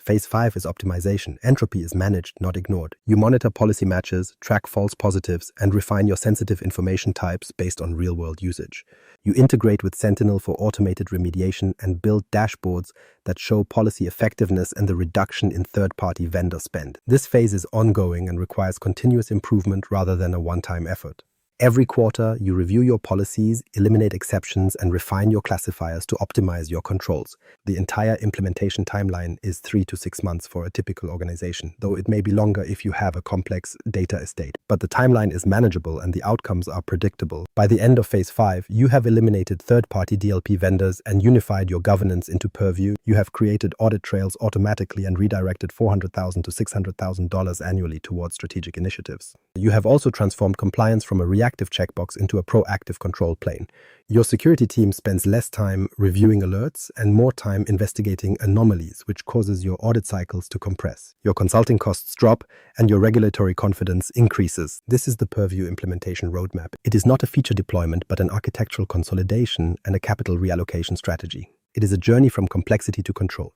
Phase 5 is optimization. Entropy is managed, not ignored. You monitor policy matches, track false positives, and refine your sensitive information types based on real-world usage. You integrate with Sentinel for automated remediation and build dashboards that show policy effectiveness and the reduction in third-party vendor spend. This phase is ongoing and requires continuous improvement rather than a one-time effort. Every quarter, you review your policies, eliminate exceptions, and refine your classifiers to optimize your controls. The entire implementation timeline is 3 to 6 months for a typical organization, though it may be longer if you have a complex data estate. But the timeline is manageable and the outcomes are predictable. By the end of Phase 5, you have eliminated third-party DLP vendors and unified your governance into Purview. You have created audit trails automatically and redirected $400,000 to $600,000 annually towards strategic initiatives. You have also transformed compliance from a reactive checkbox into a proactive control plane. Your security team spends less time reviewing alerts and more time investigating anomalies, which causes your audit cycles to compress. Your consulting costs drop and your regulatory confidence increases. This is the Purview implementation roadmap. It is not a feature deployment, but an architectural consolidation and a capital reallocation strategy. It is a journey from complexity to control.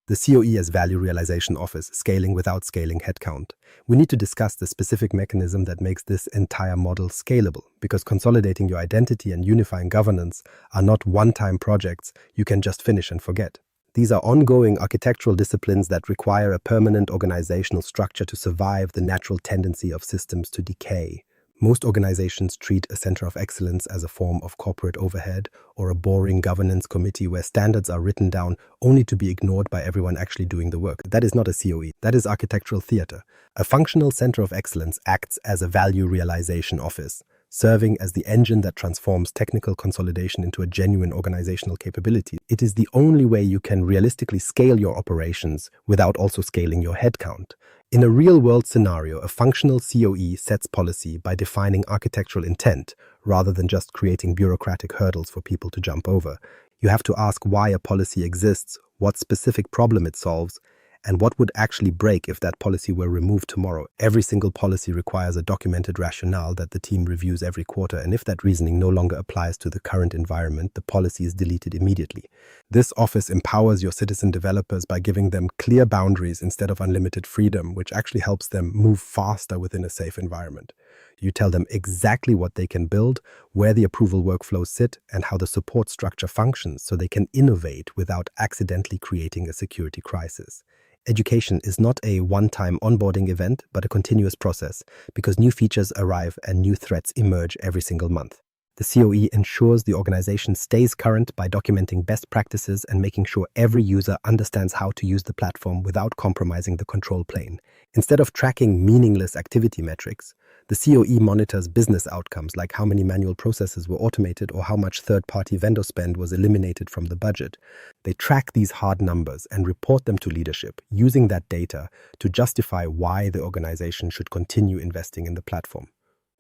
The COE as Value Realization Office, scaling without scaling headcount. We need to discuss the specific mechanism that makes this entire model scalable, because consolidating your identity and unifying governance are not one-time projects you can just finish and forget. These are ongoing architectural disciplines that require a permanent organizational structure to survive the natural tendency of systems to decay. Most organizations treat a center of excellence as a form of corporate overhead or a boring governance committee where standards are written down only to be ignored by everyone actually doing the work. That is not a COE. That is architectural theater. A functional center of excellence acts as a value realization office, serving as the engine that transforms technical consolidation into a genuine organizational capability. It is the only way you can realistically scale your operations without also scaling your headcount. In a real-world scenario, a functional COE sets policy by defining architectural intent rather than just creating bureaucratic hurdles for people to jump over. You have to ask why a policy exists, what specific problem it solves, and what would actually break if that policy were removed tomorrow. Every single policy requires a documented rationale that the team reviews every quarter, and if that reasoning no longer applies to the current environment, the policy is deleted immediately. This office empowers your citizen developers by giving them clear boundaries instead of unlimited freedom, which actually helps them move faster within a safe environment. You tell them exactly what they can build, where the approval workflows sit, and how the support structure functions so they can innovate without accidentally creating a security crisis. Education is not a one-time onboarding event, but a continuous process, because new features arrive and new threats emerge every single month. The COE ensures the organization stays current by documenting best practices and making sure every user understands how to use the platform without compromising the control plane. Instead of tracking meaningless activity metrics, the COE monitors business outcomes like how many manual processes were automated or how much third-party vendor spend was eliminated from the budget. They track these hard numbers and report them to leadership, using that data to justify why the organization should continue investing in the platform.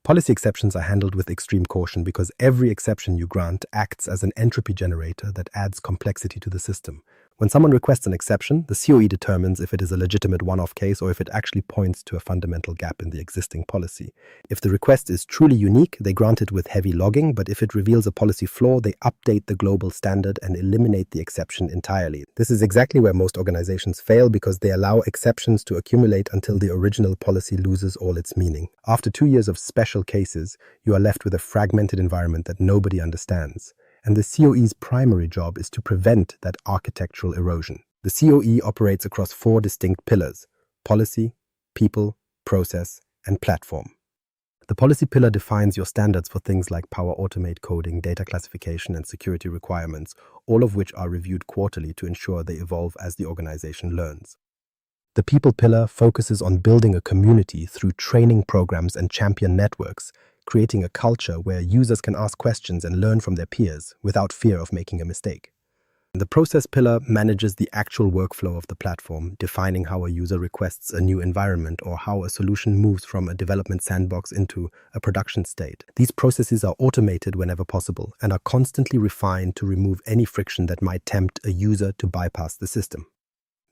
Policy exceptions are handled with extreme caution because every exception you grant acts as an entropy generator that adds complexity to the system. When someone requests an exception, the COE determines if it is a legitimate one-off case or if it actually points to a fundamental gap in the existing policy. If the request is truly unique, they grant it with heavy logging, but if it reveals a policy flaw, they update the global standard and eliminate the exception entirely. This is exactly where most organizations fail because they allow exceptions to accumulate until the original policy loses all its meaning. After 2 years of special cases, you are left with a fragmented environment that nobody understands. And the COE's primary job is to prevent that architectural erosion. The COE operates across 4 distinct pillars: policy, people, process, and platform. The policy pillar defines your standards for things like Power Automate coding, data classification, and security requirements, all of which are reviewed quarterly to ensure they evolve as the organization learns. The people pillar focuses on building a community through training programs and champion networks, creating a culture where users can ask questions and learn from their peers without fear of making a mistake. The process pillar manages the actual workflow of the platform, defining how a user requests a new environment or how a solution moves from a development sandbox into a production state. These processes are automated whenever possible and are constantly refined to remove any friction that might tempt a user to bypass the system.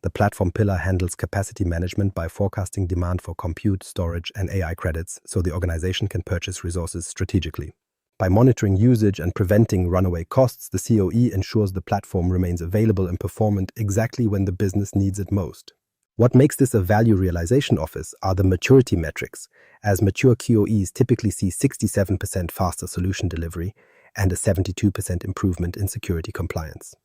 The platform pillar handles capacity management by forecasting demand for compute, storage, and AI credits so the organization can purchase resources strategically. By monitoring usage and preventing runaway costs, the COE ensures the platform remains available and performant exactly when the business needs it most. What makes this a value realization office are the maturity metrics, as mature QoEs typically see 67% faster solution delivery and a 72% improvement in security compliance.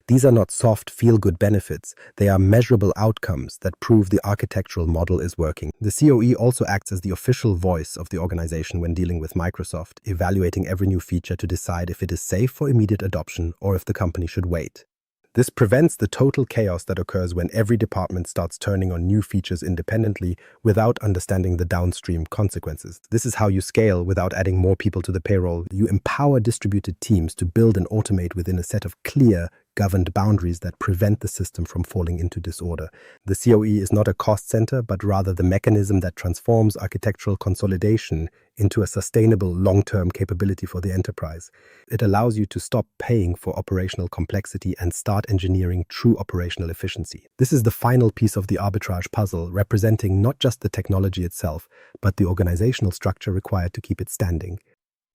These are not soft, feel-good benefits. They are measurable outcomes that prove the architectural model is working. The COE also acts as the official voice of the organization when dealing with Microsoft, evaluating every new feature to decide if it is safe for immediate adoption or if the company should wait. This prevents the total chaos that occurs when every department starts turning on new features independently without understanding the downstream consequences. This is how you scale without adding more people to the payroll. You empower distributed teams to build and automate within a set of clear, governed boundaries that prevent the system from falling into disorder. The COE is not a cost center, but rather the mechanism that transforms architectural consolidation into a sustainable long-term capability for the enterprise. It allows you to stop paying for operational complexity and start engineering true operational efficiency. This is the final piece of the arbitrage puzzle, representing not just the technology itself, but the organizational structure required to keep it standing.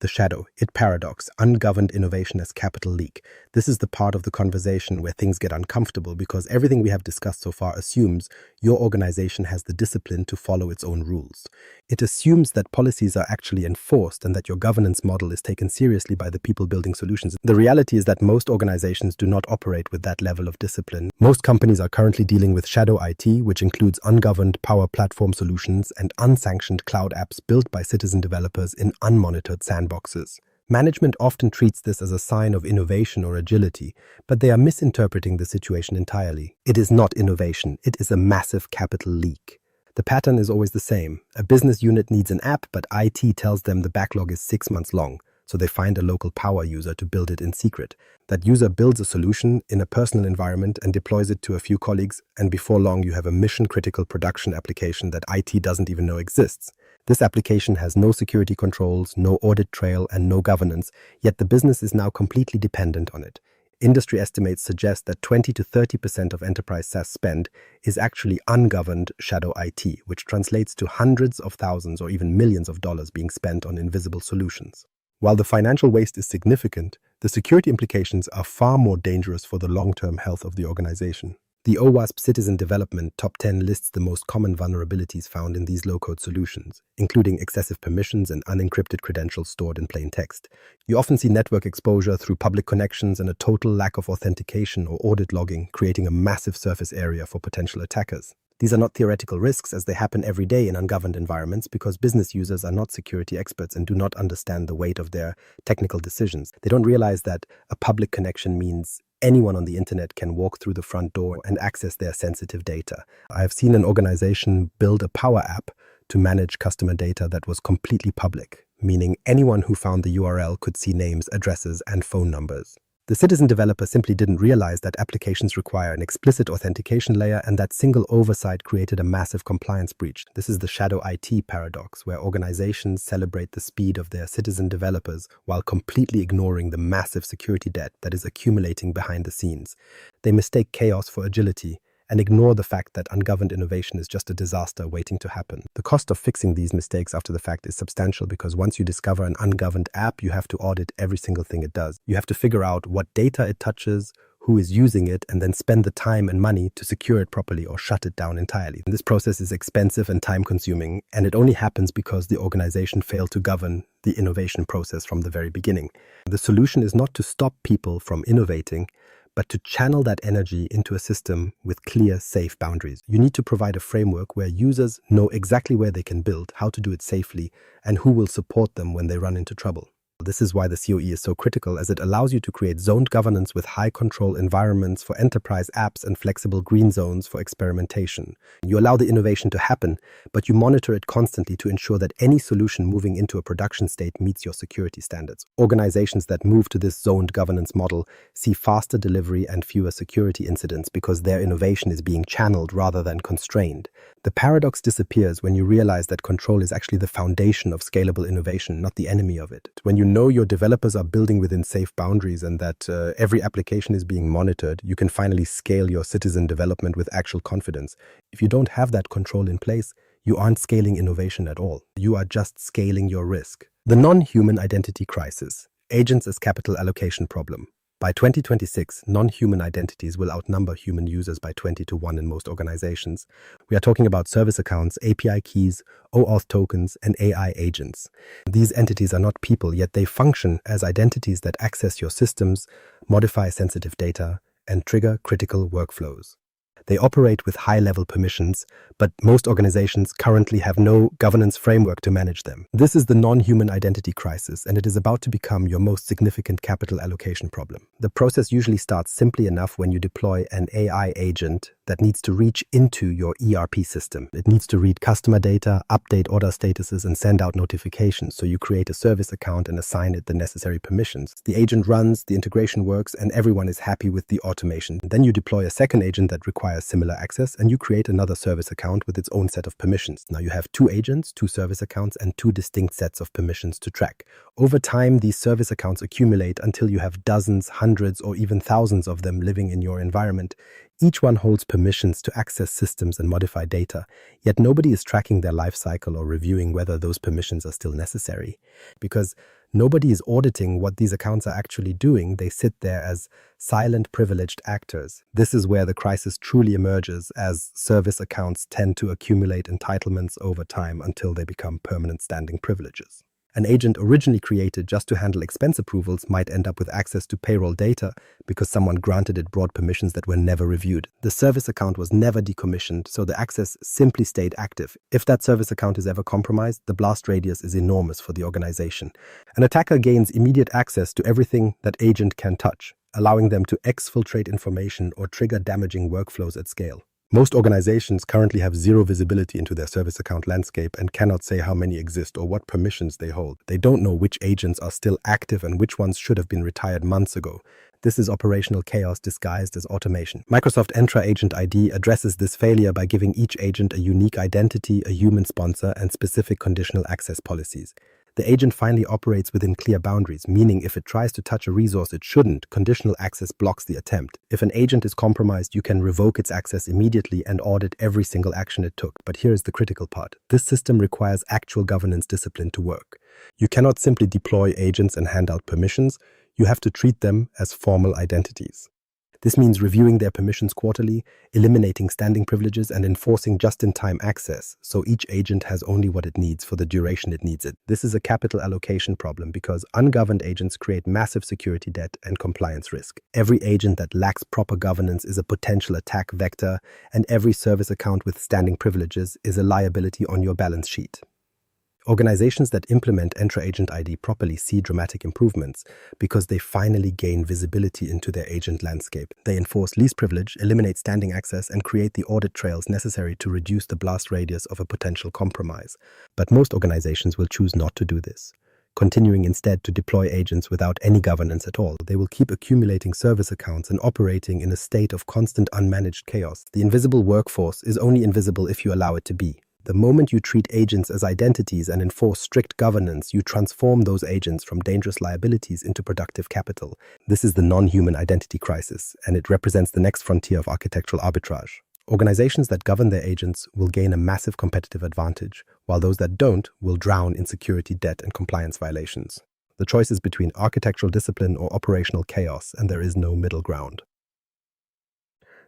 The shadow, it paradox, ungoverned innovation as capital leak. This is the part of the conversation where things get uncomfortable because everything we have discussed so far assumes your organization has the discipline to follow its own rules. It assumes that policies are actually enforced and that your governance model is taken seriously by the people building solutions. The reality is that most organizations do not operate with that level of discipline. Most companies are currently dealing with shadow IT, which includes ungoverned power platform solutions and unsanctioned cloud apps built by citizen developers in unmonitored sandboxes. Management often treats this as a sign of innovation or agility, but they are misinterpreting the situation entirely. It is not innovation, it is a massive capital leak. The pattern is always the same. A business unit needs an app, but IT tells them the backlog is 6 months long, so they find a local power user to build it in secret. That user builds a solution in a personal environment and deploys it to a few colleagues, and before long you have a mission-critical production application that IT doesn't even know exists. This application has no security controls, no audit trail, and no governance, yet the business is now completely dependent on it. Industry estimates suggest that 20 to 30% of enterprise SaaS spend is actually ungoverned shadow IT, which translates to hundreds of thousands or even millions of dollars being spent on invisible solutions. While the financial waste is significant, the security implications are far more dangerous for the long-term health of the organization. The OWASP Citizen Development Top 10 lists the most common vulnerabilities found in these low-code solutions, including excessive permissions and unencrypted credentials stored in plain text. You often see network exposure through public connections and a total lack of authentication or audit logging, creating a massive surface area for potential attackers. These are not theoretical risks, as they happen every day in ungoverned environments because business users are not security experts and do not understand the weight of their technical decisions. They don't realize that a public connection means anyone on the internet can walk through the front door and access their sensitive data. I have seen an organization build a power app to manage customer data that was completely public, meaning anyone who found the URL could see names, addresses, and phone numbers. The citizen developer simply didn't realize that applications require an explicit authentication layer, and that single oversight created a massive compliance breach. This is the shadow IT paradox, where organizations celebrate the speed of their citizen developers while completely ignoring the massive security debt that is accumulating behind the scenes. They mistake chaos for agility and ignore the fact that ungoverned innovation is just a disaster waiting to happen. The cost of fixing these mistakes after the fact is substantial because once you discover an ungoverned app, you have to audit every single thing it does. You have to figure out what data it touches, who is using it, and then spend the time and money to secure it properly or shut it down entirely. And this process is expensive and time-consuming, and it only happens because the organization failed to govern the innovation process from the very beginning. The solution is not to stop people from innovating, but to channel that energy into a system with clear, safe boundaries. You need to provide a framework where users know exactly where they can build, how to do it safely, and who will support them when they run into trouble. This is why the COE is so critical, as it allows you to create zoned governance with high control environments for enterprise apps and flexible green zones for experimentation. You allow the innovation to happen, but you monitor it constantly to ensure that any solution moving into a production state meets your security standards. Organizations that move to this zoned governance model see faster delivery and fewer security incidents because their innovation is being channeled rather than constrained. The paradox disappears when you realize that control is actually the foundation of scalable innovation, not the enemy of it. When you know your developers are building within safe boundaries and that every application is being monitored, you can finally scale your citizen development with actual confidence. If you don't have that control in place, you aren't scaling innovation at all. You are just scaling your risk. The non-human identity crisis, agents as capital allocation problem. By 2026, non-human identities will outnumber human users by 20 to 1 in most organizations. We are talking about service accounts, API keys, OAuth tokens, and AI agents. These entities are not people, yet they function as identities that access your systems, modify sensitive data, and trigger critical workflows. They operate with high-level permissions, but most organizations currently have no governance framework to manage them. This is the non-human identity crisis, and it is about to become your most significant capital allocation problem. The process usually starts simply enough when you deploy an AI agent that needs to reach into your ERP system. It needs to read customer data, update order statuses, and send out notifications. So you create a service account and assign it the necessary permissions. The agent runs, the integration works, and everyone is happy with the automation. Then you deploy a second agent that requires similar access, and you create another service account with its own set of permissions. Now you have 2 agents, 2 service accounts, and 2 distinct sets of permissions to track. Over time, these service accounts accumulate until you have dozens, hundreds, or even thousands of them living in your environment. Each one holds permissions to access systems and modify data, yet nobody is tracking their life cycle or reviewing whether those permissions are still necessary. Because nobody is auditing what these accounts are actually doing, they sit there as silent, privileged actors. This is where the crisis truly emerges, as service accounts tend to accumulate entitlements over time until they become permanent standing privileges. An agent originally created just to handle expense approvals might end up with access to payroll data because someone granted it broad permissions that were never reviewed. The service account was never decommissioned, so the access simply stayed active. If that service account is ever compromised, the blast radius is enormous for the organization. An attacker gains immediate access to everything that agent can touch, allowing them to exfiltrate information or trigger damaging workflows at scale. Most organizations currently have zero visibility into their service account landscape and cannot say how many exist or what permissions they hold. They don't know which agents are still active and which ones should have been retired months ago. This is operational chaos disguised as automation. Microsoft Entra Agent ID addresses this failure by giving each agent a unique identity, a human sponsor, and specific conditional access policies. The agent finally operates within clear boundaries, meaning if it tries to touch a resource it shouldn't, conditional access blocks the attempt. If an agent is compromised, you can revoke its access immediately and audit every single action it took. But here's the critical part. This system requires actual governance discipline to work. You cannot simply deploy agents and hand out permissions. You have to treat them as formal identities. This means reviewing their permissions quarterly, eliminating standing privileges, and enforcing just-in-time access, so each agent has only what it needs for the duration it needs it. This is a capital allocation problem because ungoverned agents create massive security debt and compliance risk. Every agent that lacks proper governance is a potential attack vector, and every service account with standing privileges is a liability on your balance sheet. Organizations that implement Entra Agent ID properly see dramatic improvements because they finally gain visibility into their agent landscape. They enforce least privilege, eliminate standing access, and create the audit trails necessary to reduce the blast radius of a potential compromise. But most organizations will choose not to do this, continuing instead to deploy agents without any governance at all. They will keep accumulating service accounts and operating in a state of constant unmanaged chaos. The invisible workforce is only invisible if you allow it to be. The moment you treat agents as identities and enforce strict governance, you transform those agents from dangerous liabilities into productive capital. This is the non-human identity crisis, and it represents the next frontier of architectural arbitrage. Organizations that govern their agents will gain a massive competitive advantage, while those that don't will drown in security debt and compliance violations. The choice is between architectural discipline or operational chaos, and there is no middle ground.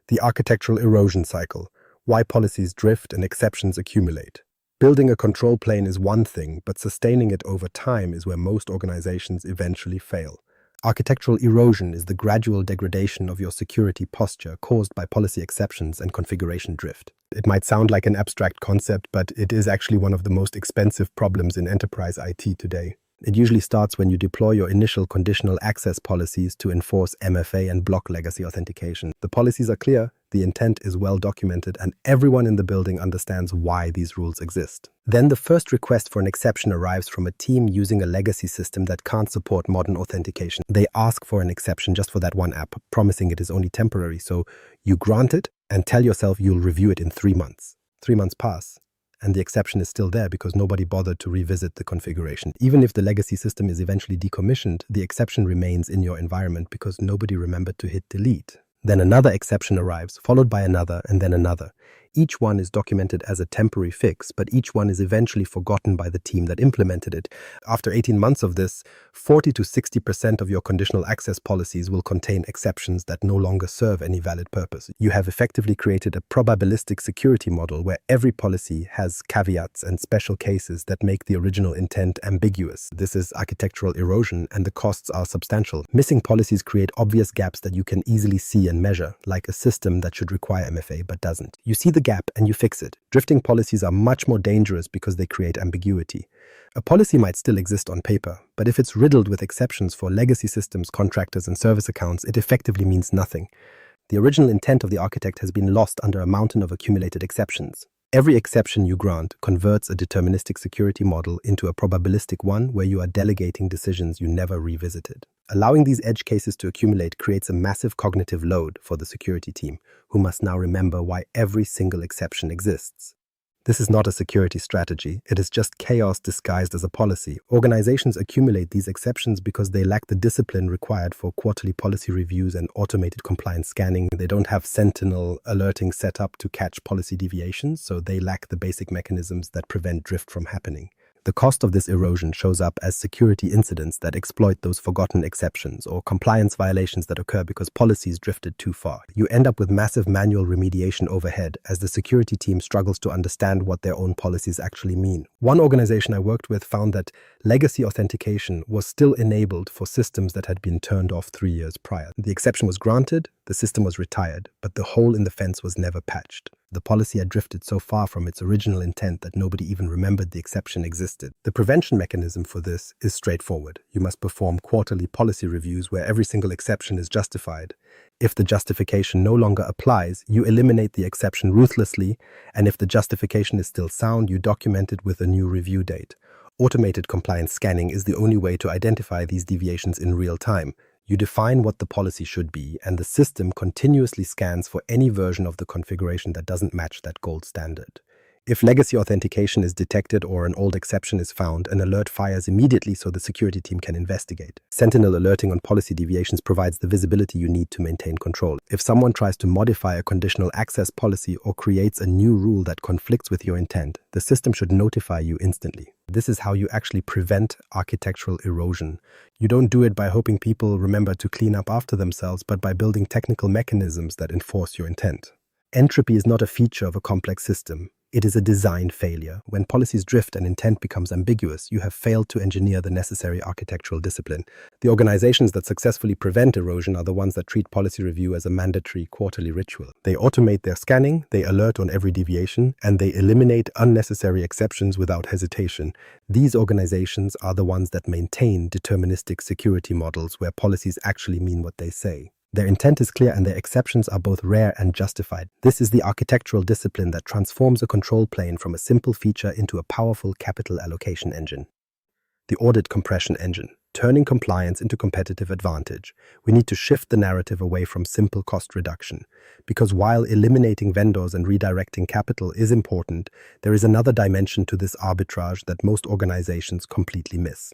The architectural erosion cycle. Why policies drift and exceptions accumulate. Building a control plane is one thing, but sustaining it over time is where most organizations eventually fail. Architectural erosion is the gradual degradation of your security posture caused by policy exceptions and configuration drift. It might sound like an abstract concept, but it is actually one of the most expensive problems in enterprise IT today. It usually starts when you deploy your initial conditional access policies to enforce MFA and block legacy authentication. The policies are clear, the intent is well documented, and everyone in the building understands why these rules exist. Then the first request for an exception arrives from a team using a legacy system that can't support modern authentication. They ask for an exception just for that one app, promising it is only temporary, so you grant it and tell yourself you'll review it in 3 months. 3 months pass, and the exception is still there because nobody bothered to revisit the configuration. Even if the legacy system is eventually decommissioned, the exception remains in your environment because nobody remembered to hit delete. Then another exception arrives, followed by another, and then another. Each one is documented as a temporary fix, but each one is eventually forgotten by the team that implemented it. After 18 months of this, 40 to 60% of your conditional access policies will contain exceptions that no longer serve any valid purpose. You have effectively created a probabilistic security model where every policy has caveats and special cases that make the original intent ambiguous. This is architectural erosion, and the costs are substantial. Missing policies create obvious gaps that you can easily see and measure, like a system that should require MFA but doesn't. You see the gap and you fix it. Drifting policies are much more dangerous because they create ambiguity. A policy might still exist on paper, but if it's riddled with exceptions for legacy systems, contractors, and service accounts, it effectively means nothing. The original intent of the architect has been lost under a mountain of accumulated exceptions. Every exception you grant converts a deterministic security model into a probabilistic one where you are delegating decisions you never revisited. Allowing these edge cases to accumulate creates a massive cognitive load for the security team, who must now remember why every single exception exists. This is not a security strategy, it is just chaos disguised as a policy. Organizations accumulate these exceptions because they lack the discipline required for quarterly policy reviews and automated compliance scanning. They don't have sentinel alerting set up to catch policy deviations, so they lack the basic mechanisms that prevent drift from happening. The cost of this erosion shows up as security incidents that exploit those forgotten exceptions or compliance violations that occur because policies drifted too far. You end up with massive manual remediation overhead as the security team struggles to understand what their own policies actually mean. One organization I worked with found that legacy authentication was still enabled for systems that had been turned off 3 years prior. The exception was granted, the system was retired, but the hole in the fence was never patched. The policy had drifted so far from its original intent that nobody even remembered the exception existed. The prevention mechanism for this is straightforward. You must perform quarterly policy reviews where every single exception is justified. If the justification no longer applies, you eliminate the exception ruthlessly, and if the justification is still sound, you document it with a new review date. Automated compliance scanning is the only way to identify these deviations in real time. You define what the policy should be, and the system continuously scans for any version of the configuration that doesn't match that gold standard. If legacy authentication is detected or an old exception is found, an alert fires immediately so the security team can investigate. Sentinel alerting on policy deviations provides the visibility you need to maintain control. If someone tries to modify a conditional access policy or creates a new rule that conflicts with your intent, the system should notify you instantly. This is how you actually prevent architectural erosion. You don't do it by hoping people remember to clean up after themselves, but by building technical mechanisms that enforce your intent. Entropy is not a feature of a complex system. It is a design failure. When policies drift and intent becomes ambiguous, you have failed to engineer the necessary architectural discipline. The organizations that successfully prevent erosion are the ones that treat policy review as a mandatory quarterly ritual. They automate their scanning, they alert on every deviation, and they eliminate unnecessary exceptions without hesitation. These organizations are the ones that maintain deterministic security models where policies actually mean what they say. Their intent is clear and their exceptions are both rare and justified. This is the architectural discipline that transforms a control plane from a simple feature into a powerful capital allocation engine. The audit compression engine, turning compliance into competitive advantage. We need to shift the narrative away from simple cost reduction. Because while eliminating vendors and redirecting capital is important, there is another dimension to this arbitrage that most organizations completely miss.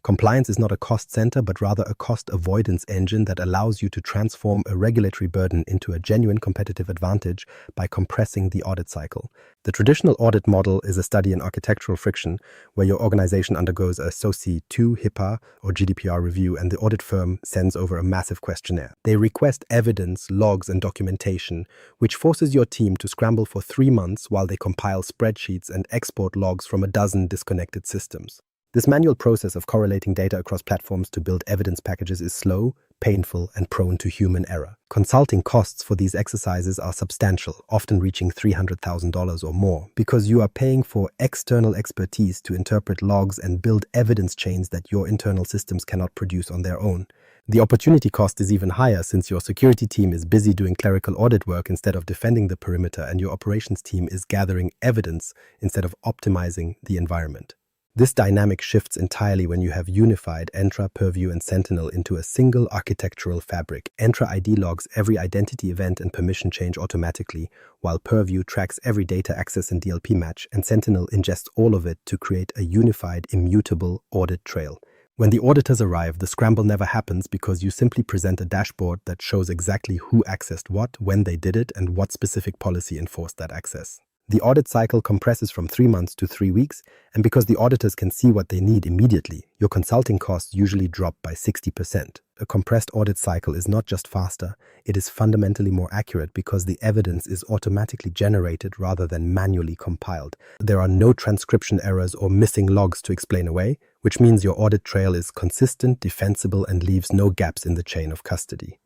Compliance is not a cost center, but rather a cost avoidance engine that allows you to transform a regulatory burden into a genuine competitive advantage by compressing the audit cycle. The traditional audit model is a study in architectural friction, where your organization undergoes a SOC 2 HIPAA or GDPR review, and the audit firm sends over a massive questionnaire. They request evidence, logs, and documentation, which forces your team to scramble for 3 months while they compile spreadsheets and export logs from a dozen disconnected systems. This manual process of correlating data across platforms to build evidence packages is slow, painful, and prone to human error. Consulting costs for these exercises are substantial, often reaching $300,000 or more, because you are paying for external expertise to interpret logs and build evidence chains that your internal systems cannot produce on their own. The opportunity cost is even higher since your security team is busy doing clerical audit work instead of defending the perimeter, and your operations team is gathering evidence instead of optimizing the environment. This dynamic shifts entirely when you have unified Entra, Purview, and Sentinel into a single architectural fabric. Entra ID logs every identity event and permission change automatically, while Purview tracks every data access and DLP match, and Sentinel ingests all of it to create a unified, immutable audit trail. When the auditors arrive, the scramble never happens because you simply present a dashboard that shows exactly who accessed what, when they did it, and what specific policy enforced that access. The audit cycle compresses from 3 months to 3 weeks, and because the auditors can see what they need immediately, your consulting costs usually drop by 60%. A compressed audit cycle is not just faster, it is fundamentally more accurate because the evidence is automatically generated rather than manually compiled. There are no transcription errors or missing logs to explain away, which means your audit trail is consistent, defensible, and leaves no gaps in the chain of custody.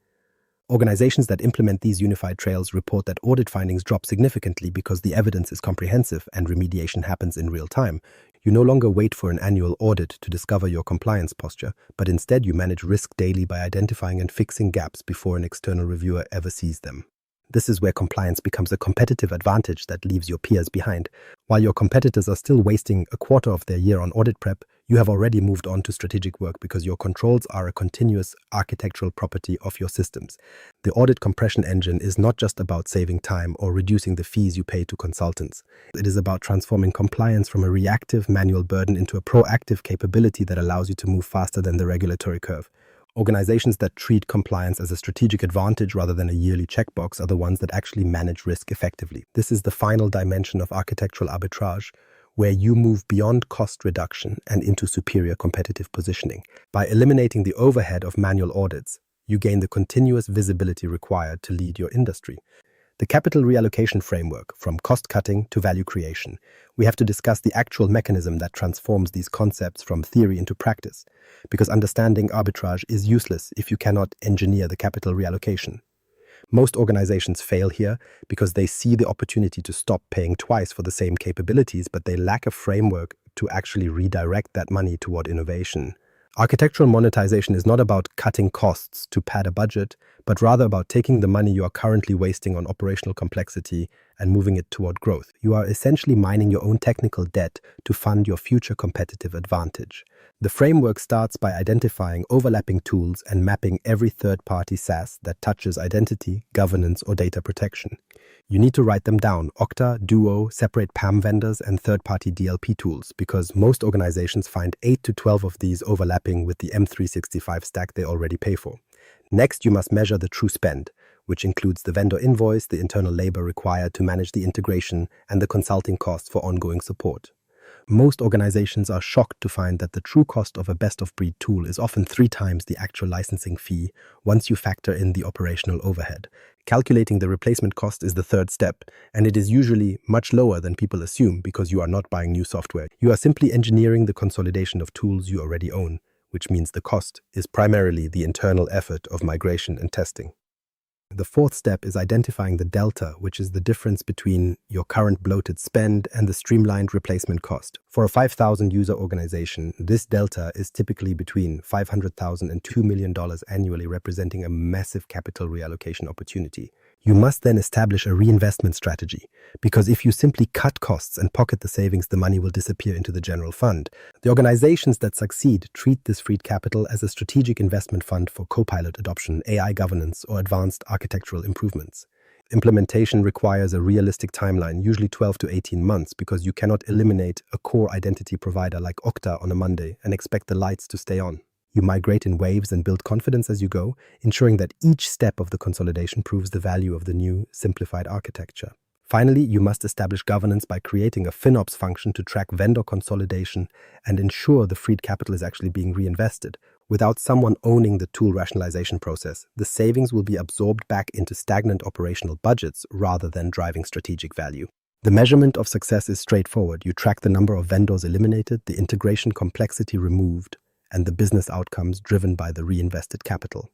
Organizations that implement these unified trails report that audit findings drop significantly because the evidence is comprehensive and remediation happens in real time. You no longer wait for an annual audit to discover your compliance posture, but instead you manage risk daily by identifying and fixing gaps before an external reviewer ever sees them. This is where compliance becomes a competitive advantage that leaves your peers behind. While your competitors are still wasting a quarter of their year on audit prep, you have already moved on to strategic work because your controls are a continuous architectural property of your systems. The audit compression engine is not just about saving time or reducing the fees you pay to consultants. It is about transforming compliance from a reactive manual burden into a proactive capability that allows you to move faster than the regulatory curve. Organizations that treat compliance as a strategic advantage rather than a yearly checkbox are the ones that actually manage risk effectively. This is the final dimension of architectural arbitrage, where you move beyond cost reduction and into superior competitive positioning. By eliminating the overhead of manual audits, you gain the continuous visibility required to lead your industry. The capital reallocation framework, from cost-cutting to value creation. We have to discuss the actual mechanism that transforms these concepts from theory into practice, because understanding arbitrage is useless if you cannot engineer the capital reallocation. Most organizations fail here because they see the opportunity to stop paying twice for the same capabilities, but they lack a framework to actually redirect that money toward innovation. Architectural monetization is not about cutting costs to pad a budget, but rather about taking the money you are currently wasting on operational complexity and moving it toward growth. You are essentially mining your own technical debt to fund your future competitive advantage. The framework starts by identifying overlapping tools and mapping every third-party SaaS that touches identity, governance, or data protection. You need to write them down: Okta, Duo, separate PAM vendors, and third-party DLP tools, because most organizations find 8 to 12 of these overlapping with the M365 stack they already pay for. Next, you must measure the true spend, which includes the vendor invoice, the internal labor required to manage the integration, and the consulting costs for ongoing support. Most organizations are shocked to find that the true cost of a best-of-breed tool is often 3 times the actual licensing fee once you factor in the operational overhead. Calculating the replacement cost is the third step, and it is usually much lower than people assume because you are not buying new software. You are simply engineering the consolidation of tools you already own, which means the cost is primarily the internal effort of migration and testing. The fourth step is identifying the delta, which is the difference between your current bloated spend and the streamlined replacement cost. For a 5,000 user organization, this delta is typically between $500,000 and $2 million annually, representing a massive capital reallocation opportunity. You must then establish a reinvestment strategy, because if you simply cut costs and pocket the savings, the money will disappear into the general fund. The organizations that succeed treat this freed capital as a strategic investment fund for Copilot adoption, AI governance, or advanced architectural improvements. Implementation requires a realistic timeline, usually 12 to 18 months, because you cannot eliminate a core identity provider like Okta on a Monday and expect the lights to stay on. You migrate in waves and build confidence as you go, ensuring that each step of the consolidation proves the value of the new, simplified architecture. Finally, you must establish governance by creating a FinOps function to track vendor consolidation and ensure the freed capital is actually being reinvested. Without someone owning the tool rationalization process, the savings will be absorbed back into stagnant operational budgets rather than driving strategic value. The measurement of success is straightforward. You track the number of vendors eliminated, the integration complexity removed, and the business outcomes driven by the reinvested capital.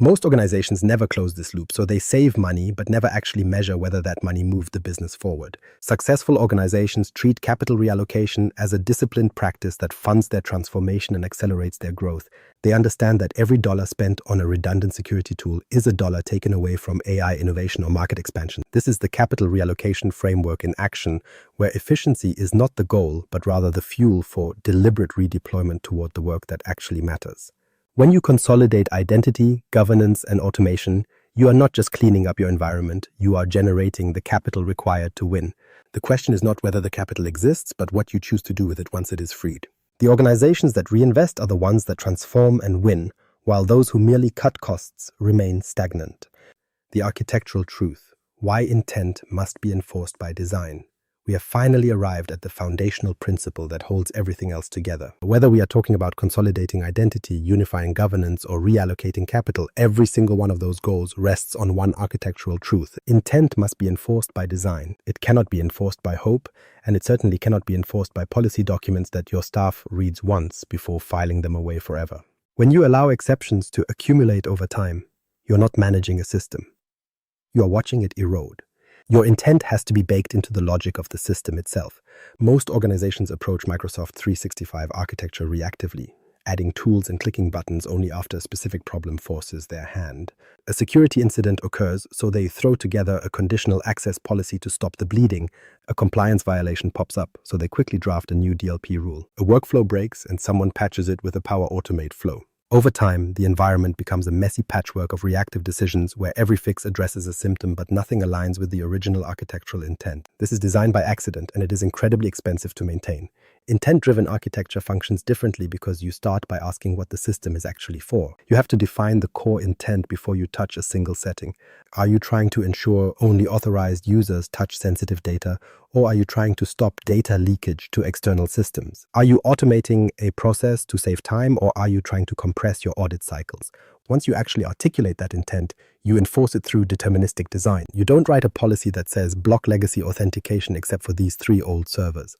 Most organizations never close this loop, so they save money but never actually measure whether that money moved the business forward. Successful organizations treat capital reallocation as a disciplined practice that funds their transformation and accelerates their growth. They understand that every dollar spent on a redundant security tool is a dollar taken away from AI innovation or market expansion. This is the capital reallocation framework in action, where efficiency is not the goal, but rather the fuel for deliberate redeployment toward the work that actually matters. When you consolidate identity, governance, and automation, you are not just cleaning up your environment, you are generating the capital required to win. The question is not whether the capital exists, but what you choose to do with it once it is freed. The organizations that reinvest are the ones that transform and win, while those who merely cut costs remain stagnant. The architectural truth: why intent must be enforced by design. We have finally arrived at the foundational principle that holds everything else together. Whether we are talking about consolidating identity, unifying governance, or reallocating capital, every single one of those goals rests on one architectural truth. Intent must be enforced by design. It cannot be enforced by hope, and it certainly cannot be enforced by policy documents that your staff reads once before filing them away forever. When you allow exceptions to accumulate over time, you're not managing a system. You are watching it erode. Your intent has to be baked into the logic of the system itself. Most organizations approach Microsoft 365 architecture reactively, adding tools and clicking buttons only after a specific problem forces their hand. A security incident occurs, so they throw together a conditional access policy to stop the bleeding. A compliance violation pops up, so they quickly draft a new DLP rule. A workflow breaks, and someone patches it with a Power Automate flow. Over time, the environment becomes a messy patchwork of reactive decisions where every fix addresses a symptom but nothing aligns with the original architectural intent. This is designed by accident, and it is incredibly expensive to maintain. Intent-driven architecture functions differently because you start by asking what the system is actually for. You have to define the core intent before you touch a single setting. Are you trying to ensure only authorized users touch sensitive data, or are you trying to stop data leakage to external systems? Are you automating a process to save time, or are you trying to compress your audit cycles? Once you actually articulate that intent, you enforce it through deterministic design. You don't write a policy that says block legacy authentication except for these 3 old servers.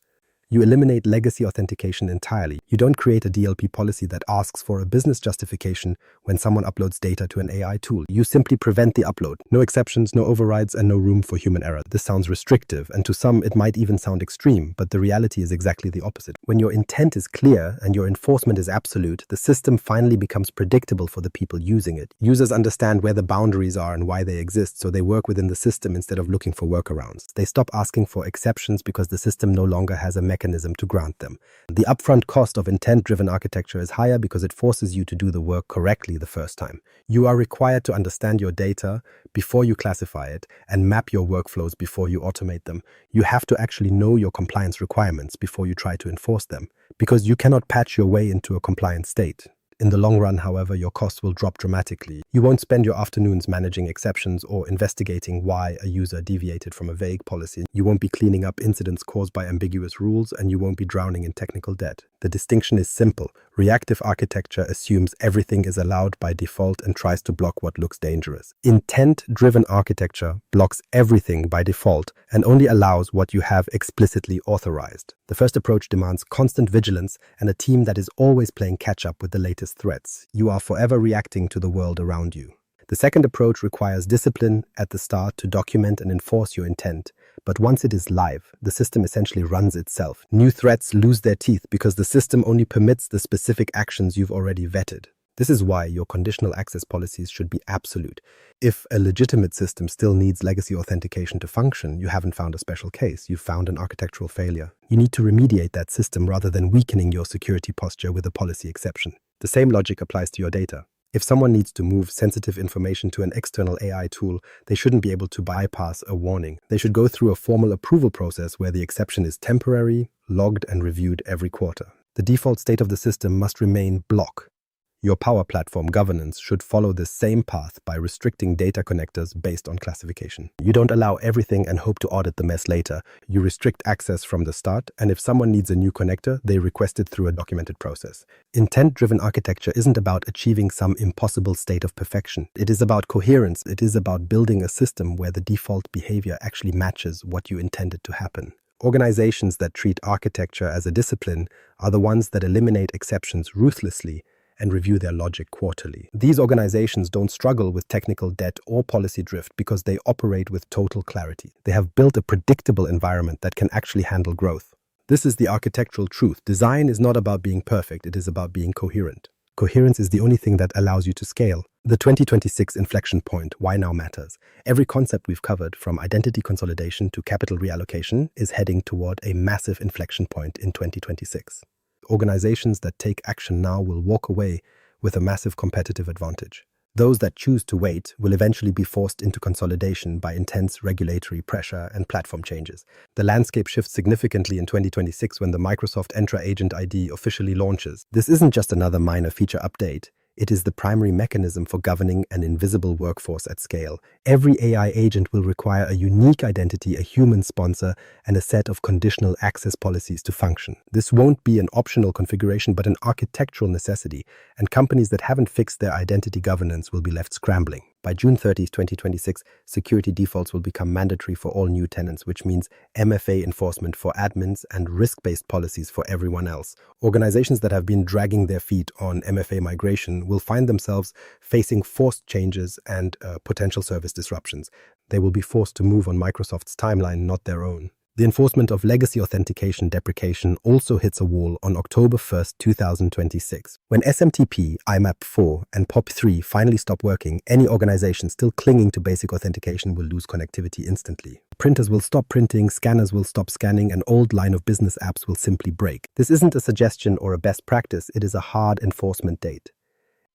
You eliminate legacy authentication entirely. You don't create a DLP policy that asks for a business justification when someone uploads data to an AI tool. You simply prevent the upload. No exceptions, no overrides, and no room for human error. This sounds restrictive, and to some it might even sound extreme, but the reality is exactly the opposite. When your intent is clear and your enforcement is absolute, the system finally becomes predictable for the people using it. Users understand where the boundaries are and why they exist, so they work within the system instead of looking for workarounds. They stop asking for exceptions because the system no longer has a mechanism to grant them. The upfront cost of intent-driven architecture is higher because it forces you to do the work correctly the first time. You are required to understand your data before you classify it and map your workflows before you automate them. You have to actually know your compliance requirements before you try to enforce them, because you cannot patch your way into a compliant state. In the long run, however, your costs will drop dramatically. You won't spend your afternoons managing exceptions or investigating why a user deviated from a vague policy. You won't be cleaning up incidents caused by ambiguous rules, and you won't be drowning in technical debt. The distinction is simple. Reactive architecture assumes everything is allowed by default and tries to block what looks dangerous. Intent-driven architecture blocks everything by default and only allows what you have explicitly authorized. The first approach demands constant vigilance and a team that is always playing catch-up with the latest threats. You are forever reacting to the world around you. The second approach requires discipline at the start to document and enforce your intent. But once it is live, the system essentially runs itself. New threats lose their teeth because the system only permits the specific actions you've already vetted. This is why your conditional access policies should be absolute. If a legitimate system still needs legacy authentication to function, you haven't found a special case. You've found an architectural failure. You need to remediate that system rather than weakening your security posture with a policy exception. The same logic applies to your data. If someone needs to move sensitive information to an external AI tool, they shouldn't be able to bypass a warning. They should go through a formal approval process where the exception is temporary, logged, and reviewed every quarter. The default state of the system must remain block. Your Power Platform governance should follow this same path by restricting data connectors based on classification. You don't allow everything and hope to audit the mess later. You restrict access from the start, and if someone needs a new connector, they request it through a documented process. Intent-driven architecture isn't about achieving some impossible state of perfection. It is about coherence. It is about building a system where the default behavior actually matches what you intended to happen. Organizations that treat architecture as a discipline are the ones that eliminate exceptions ruthlessly and review their logic quarterly. These organizations don't struggle with technical debt or policy drift because they operate with total clarity. They have built a predictable environment that can actually handle growth. This is the architectural truth. Design is not about being perfect, it is about being coherent. Coherence is the only thing that allows you to scale. The 2026 inflection point, why now matters. Every concept we've covered, from identity consolidation to capital reallocation, is heading toward a massive inflection point in 2026. Organizations that take action now will walk away with a massive competitive advantage. Those that choose to wait will eventually be forced into consolidation by intense regulatory pressure and platform changes. The landscape shifts significantly in 2026 when the Microsoft Entra Agent ID officially launches. This isn't just another minor feature update. It is the primary mechanism for governing an invisible workforce at scale. Every AI agent will require a unique identity, a human sponsor, and a set of conditional access policies to function. This won't be an optional configuration, but an architectural necessity, and companies that haven't fixed their identity governance will be left scrambling. By June 30, 2026, security defaults will become mandatory for all new tenants, which means MFA enforcement for admins and risk-based policies for everyone else. Organizations that have been dragging their feet on MFA migration will find themselves facing forced changes and potential service disruptions. They will be forced to move on Microsoft's timeline, not their own. The enforcement of legacy authentication deprecation also hits a wall on October 1st, 2026. When SMTP, IMAP4, and POP3 finally stop working, any organization still clinging to basic authentication will lose connectivity instantly. Printers will stop printing, scanners will stop scanning, and old line of business apps will simply break. This isn't a suggestion or a best practice, it is a hard enforcement date.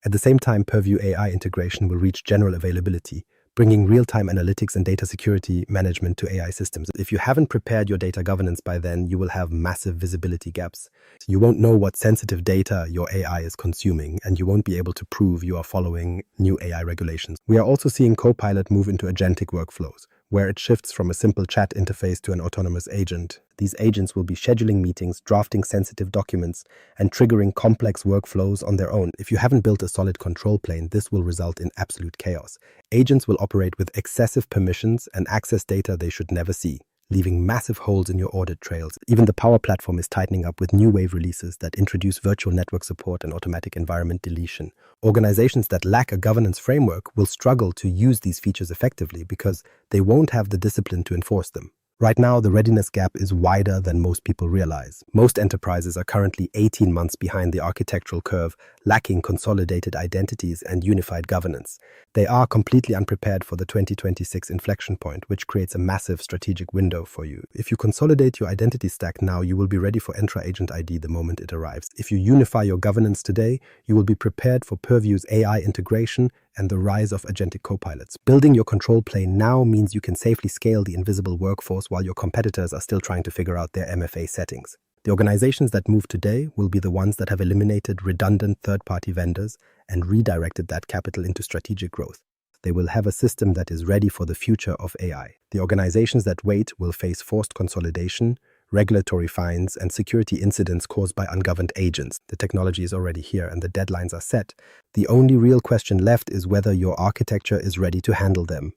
At the same time, Purview AI integration will reach general availability, bringing real-time analytics and data security management to AI systems. If you haven't prepared your data governance by then, you will have massive visibility gaps. You won't know what sensitive data your AI is consuming, and you won't be able to prove you are following new AI regulations. We are also seeing Copilot move into agentic workflows, where it shifts from a simple chat interface to an autonomous agent. These agents will be scheduling meetings, drafting sensitive documents, and triggering complex workflows on their own. If you haven't built a solid control plane, this will result in absolute chaos. Agents will operate with excessive permissions and access data they should never see, leaving massive holes in your audit trails. Even the Power Platform is tightening up with new wave releases that introduce virtual network support and automatic environment deletion. Organizations that lack a governance framework will struggle to use these features effectively because they won't have the discipline to enforce them. Right now, the readiness gap is wider than most people realize. Most enterprises are currently 18 months behind the architectural curve, lacking consolidated identities and unified governance. They are completely unprepared for the 2026 inflection point, which creates a massive strategic window for you. If you consolidate your identity stack now, you will be ready for Entra Agent ID the moment it arrives. If you unify your governance today, you will be prepared for Purview's AI integration and the rise of agentic copilots. Building your control plane now means you can safely scale the invisible workforce while your competitors are still trying to figure out their MFA settings. The organizations that move today will be the ones that have eliminated redundant third-party vendors and redirected that capital into strategic growth. They will have a system that is ready for the future of AI. The organizations that wait will face forced consolidation, regulatory fines, and security incidents caused by ungoverned agents. The technology is already here and the deadlines are set. The only real question left is whether your architecture is ready to handle them.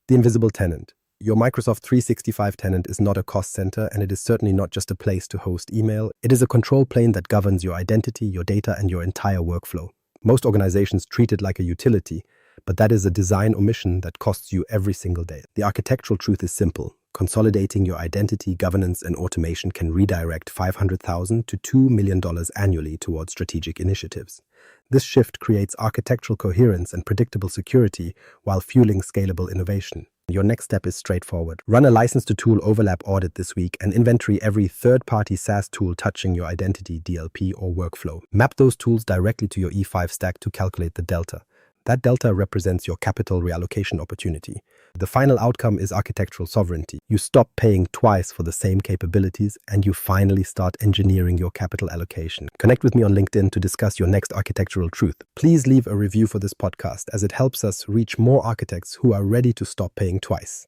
The invisible tenant. Your Microsoft 365 tenant is not a cost center, and it is certainly not just a place to host email. It is a control plane that governs your identity, your data, and your entire workflow. Most organizations treat it like a utility, but that is a design omission that costs you every single day. The architectural truth is simple. Consolidating your identity, governance, and automation can redirect $500,000 to $2 million annually towards strategic initiatives. This shift creates architectural coherence and predictable security while fueling scalable innovation. Your next step is straightforward. Run a license-to-tool overlap audit this week and inventory every third-party SaaS tool touching your identity, DLP, or workflow. Map those tools directly to your E5 stack to calculate the delta. That delta represents your capital reallocation opportunity. The final outcome is architectural sovereignty. You stop paying twice for the same capabilities, and you finally start engineering your capital allocation. Connect with me on LinkedIn to discuss your next architectural truth. Please leave a review for this podcast, as it helps us reach more architects who are ready to stop paying twice.